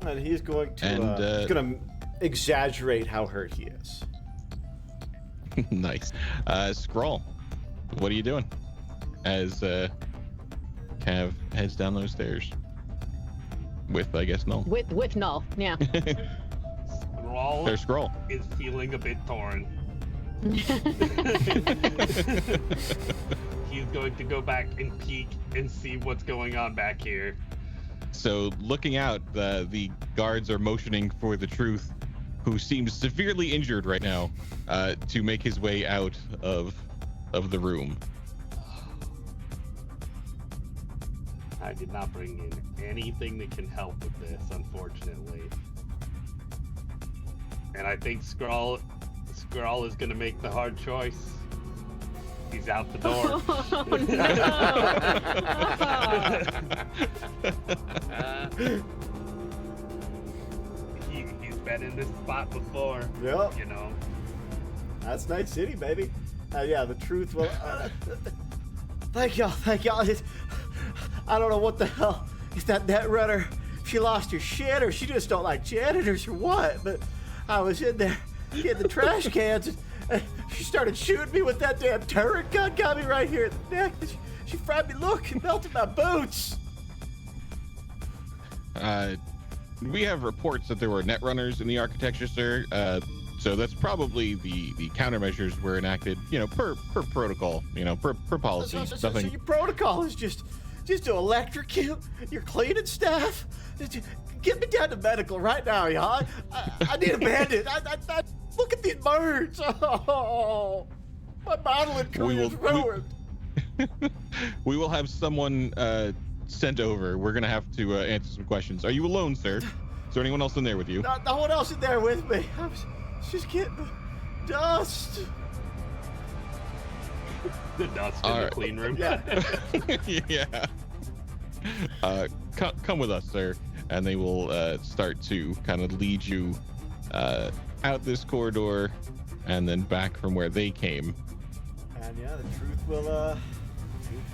And he's going to exaggerate how hurt he is. Nice. Scroll, what are you doing as Cav heads down those stairs? With, I guess, Null. With Null, yeah. Scroll is feeling a bit torn. He's going to go back and peek and see what's going on back here. So, looking out, the guards are motioning for the truth, who seems severely injured right now, to make his way out of the room. I did not bring in anything that can help with this, unfortunately. And I think Skrull is going to make the hard choice. He's out the door. Oh, no. He's been in this spot before. Yep. You know. That's Night City, baby. Yeah, the truth will... Thank y'all. I don't know what the hell is that netrunner. She lost her shit, or she just don't like janitors, or what. But I was in there getting the trash cans, and she started shooting me with that damn turret gun. Got me right here in the neck. She fried me. Look, and melted my boots. We have reports that there were netrunners in the architecture, sir. So that's probably the countermeasures were enacted, per protocol, per policy. So your protocol is just to electrocute your cleaning staff? Get me down to medical right now, y'all. I need a bandit. Look at these birds. Oh, my modeling career is ruined. We will have someone sent over. We're going to have to answer some questions. Are you alone, sir? Is there anyone else in there with you? No one else in there with me. I was just getting dust. The dust in the clean room. Yeah. Yeah. Come with us, sir, and they will start to kind of lead you out this corridor and then back from where they came. And yeah, the truth will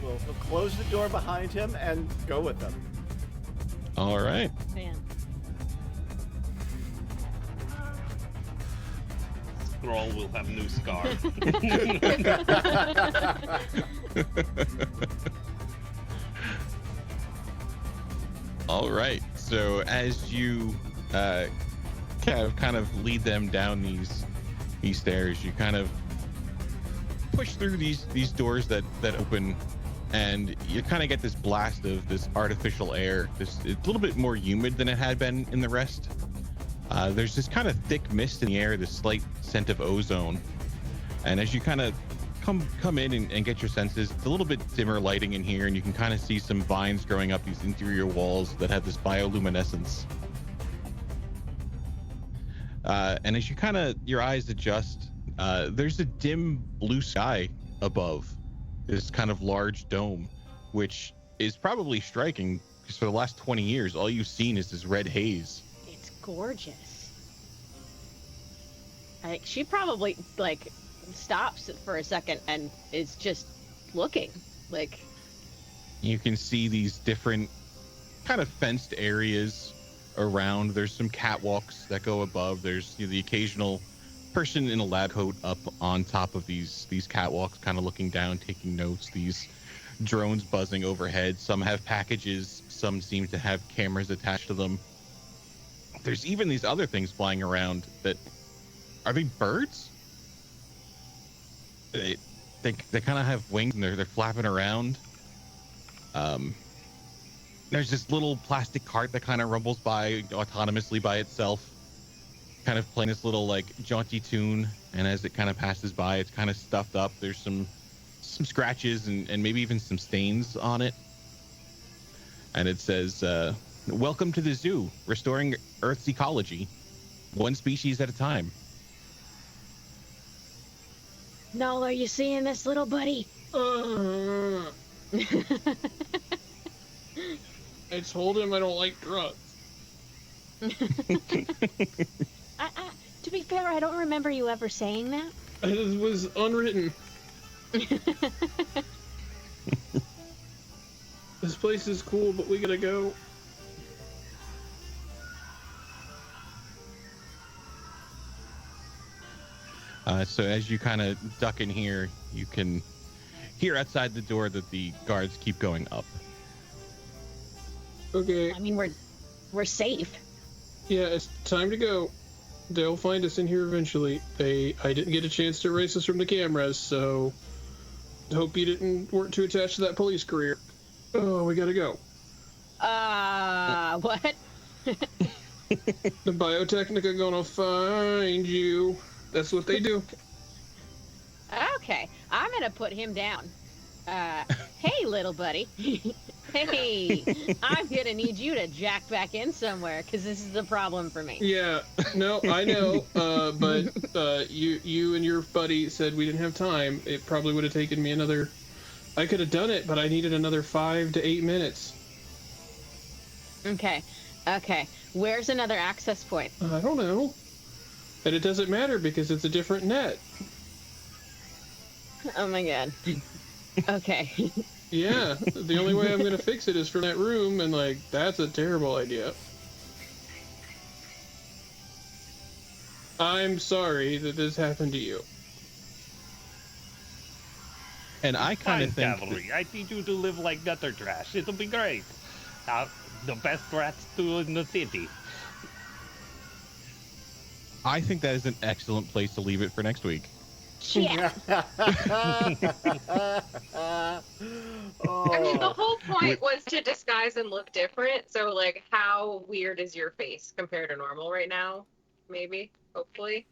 he'll close the door behind him and go with them. All right. Man. Thrall will have new scars. All right. So as you kind of lead them down these stairs, you kind of push through these doors that open, and you kind of get this blast of this artificial air. It's a little bit more humid than it had been in the rest. There's this kind of thick mist in the air, this slight scent of ozone. And as you kind of come in and get your senses, it's a little bit dimmer lighting in here, and you can kind of see some vines growing up these interior walls that have this bioluminescence. And as you your eyes adjust, there's a dim blue sky above this kind of large dome, which is probably striking because for the last 20 years, all you've seen is this red haze. It's gorgeous. She probably stops for a second and is just looking. You can see these different kind of fenced areas around. There's some catwalks that go above. There's the occasional person in a lab coat up on top of these catwalks, kind of looking down, taking notes. These drones buzzing overhead. Some have packages. Some seem to have cameras attached to them. There's even these other things flying around that are they birds? They kind of have wings and they're flapping around. There's this little plastic cart that kind of rumbles by autonomously by itself, kind of playing this little jaunty tune, and as it kind of passes by, it's kind of stuffed up. There's some scratches and maybe even some stains on it. And it says, "Welcome to the zoo, restoring Earth's ecology, one species at a time." Null, are you seeing this, little buddy? I told him I don't like drugs. To be fair, I don't remember you ever saying that. It was unwritten. This place is cool, but we gotta go. So as you kind of duck in here, you can hear outside the door that the guards keep going up. Okay. I mean, we're safe. Yeah, it's time to go. They'll find us in here eventually. I didn't get a chance to erase us from the cameras, so hope you weren't too attached to that police career. Oh, we gotta go. What? The Biotechnica gonna find you. That's what they do. Okay, I'm gonna put him down. Hey, little buddy. Hey, I'm gonna need you to jack back in somewhere, because this is the problem for me. Yeah, no, I know, but you and your buddy said we didn't have time. It probably would have taken me I could have done it, but I needed another 5 to 8 minutes. Okay. Where's another access point? I don't know. And it doesn't matter because it's a different net. Oh my god. Okay. Yeah, the only way I'm going to fix it is from that room, and that's a terrible idea. I'm sorry that this happened to you. And I kind of think Cavalry, I need you to live like gutter trash. It'll be great. The best rats do in the city. I think that is an excellent place to leave it for next week. Yeah. I mean, the whole point was to disguise and look different. So, how weird is your face compared to normal right now? Maybe, hopefully.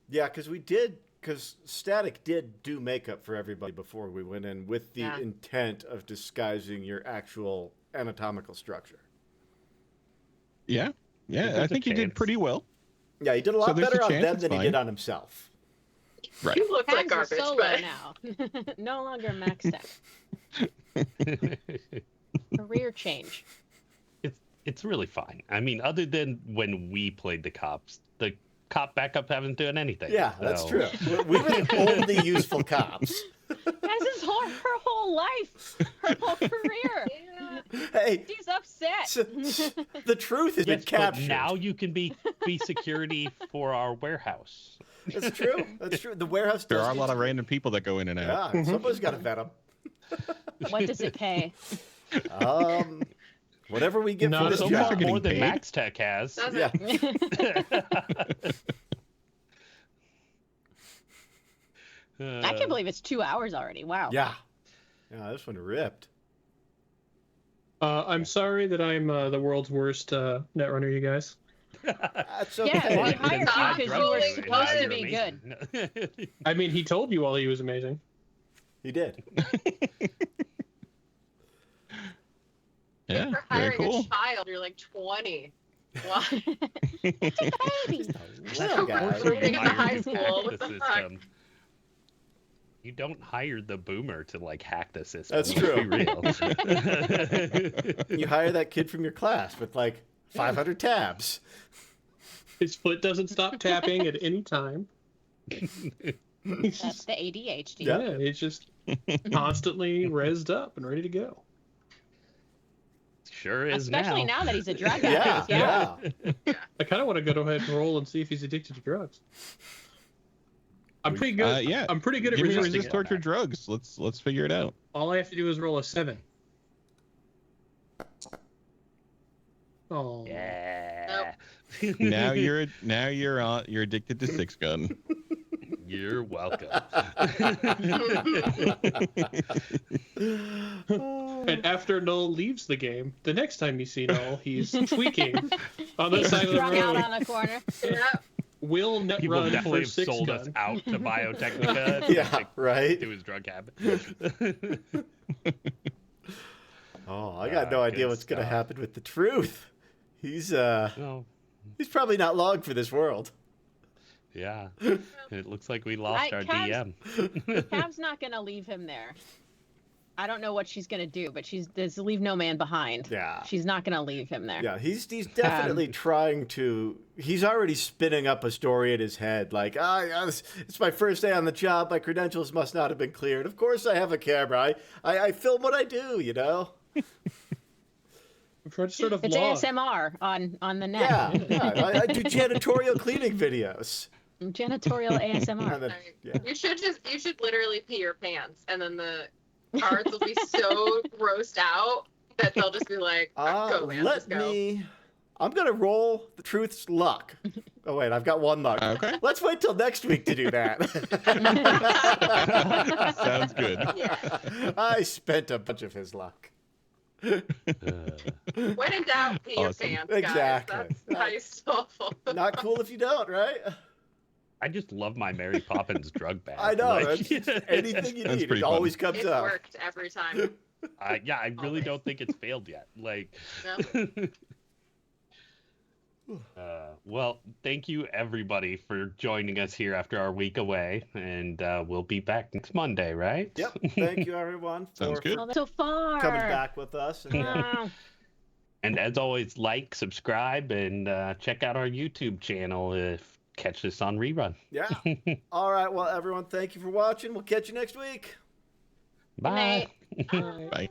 Yeah, because Static did do makeup for everybody before we went in with the intent of disguising your actual anatomical structure. Yeah, I think he did pretty well. Yeah, he did a lot better on them than he did on himself. Right. You look like Hands are garbage, solo but now. No longer maxed out. Career change. It's really fine. I mean, other than when we played the cops, the cop backup haven't done anything. Yeah, that's So- true. We were the only useful cops. That's her whole life, her whole career. Hey, She's upset. the truth has been Yes, but captured. now you can be security for our warehouse. That's true. That's true. The warehouse. There does are a need lot to- of random people that go in and out. Yeah, somebody's got to vet them. What does it pay? Whatever we get Not for this So much. far job. Getting more than paid. Max Tech has. Does Yeah. I can't believe it's 2 hours already. Wow. Yeah. Yeah, this one ripped. I'm sorry that I'm the world's worst netrunner, you guys. That's Yeah, okay. we hired Stop you because you were trolling. supposed to You're be good. good. I mean, he told you all he was amazing. He did. Yeah, For very hiring cool. a child, you're like 20. What? Baby. Little guy. Recruiting in the high Hack school. What the the fuck? system. You don't hire the boomer to like hack the system. That's let's true. Be real. You hire that kid from your class with like 500 tabs. His foot doesn't stop tapping at any time. That's the ADHD. Yeah. Yeah, it's just constantly rezzed up and ready to go. Sure is Especially now. now that he's a drug Yeah, addict. yeah. I kind of want to go ahead and roll and see if he's addicted to drugs. I'm pretty good. Yeah. I'm pretty good at Give me resisting resist it. torture drugs. Let's figure it out. All I have to do is roll a 7. Oh. Yeah. Now you're addicted to 6-gun. You're welcome. And after Null leaves the game, the next time you see Null, he's tweaking on the side of the Strung out road. on a corner. Yeah. Will net He will run definitely for have sold us 6-gun. out to Biotechnica. Yeah, right? To his drug habit. Oh, I got no idea good what's going to stuff. happen with the truth. He's Oh, he's probably not long for this world. yeah. It looks like we lost our Cavs- DM. Cav's not going to leave him there. I don't know what she's going to do, but there's leave no man behind. Yeah. She's not going to leave him there. Yeah, he's definitely trying to. He's already spinning up a story in his head, like, it's my first day on the job. My credentials must not have been cleared. Of course, I have a camera. I film what I do. You know. I'm trying to sort of It's log. ASMR on the net. Yeah. I do janitorial cleaning videos. Janitorial ASMR. And then, yeah. You should literally pee your pants, and then the guards will be so grossed out that they'll just be like, "Go, man, Let just go." me. I'm gonna roll the truth's luck. Oh wait, I've got one luck. Okay. Let's wait till next week to do that. Sounds good. Yeah. I spent a bunch of his luck. When in doubt, pee your Awesome. pants, guys. Exactly. That's how you solve it. Not cool if you don't, right? I just love my Mary Poppins drug bag. I know. Like, That's anything you That's need, it pretty always fun. comes It's up. worked every time. I really Always. don't think it's failed yet. Like, No. well, thank you everybody for joining us here after our week away, and we'll be back next Monday, right? Yep. Thank you, everyone, Sounds for good. Oh, that's so far. coming back with us. And, Oh. And as always, like, subscribe, and check out our YouTube channel if catch this on rerun. yeah. All right. Well, everyone, thank you for watching. We'll catch you next week. Bye. Night. Bye.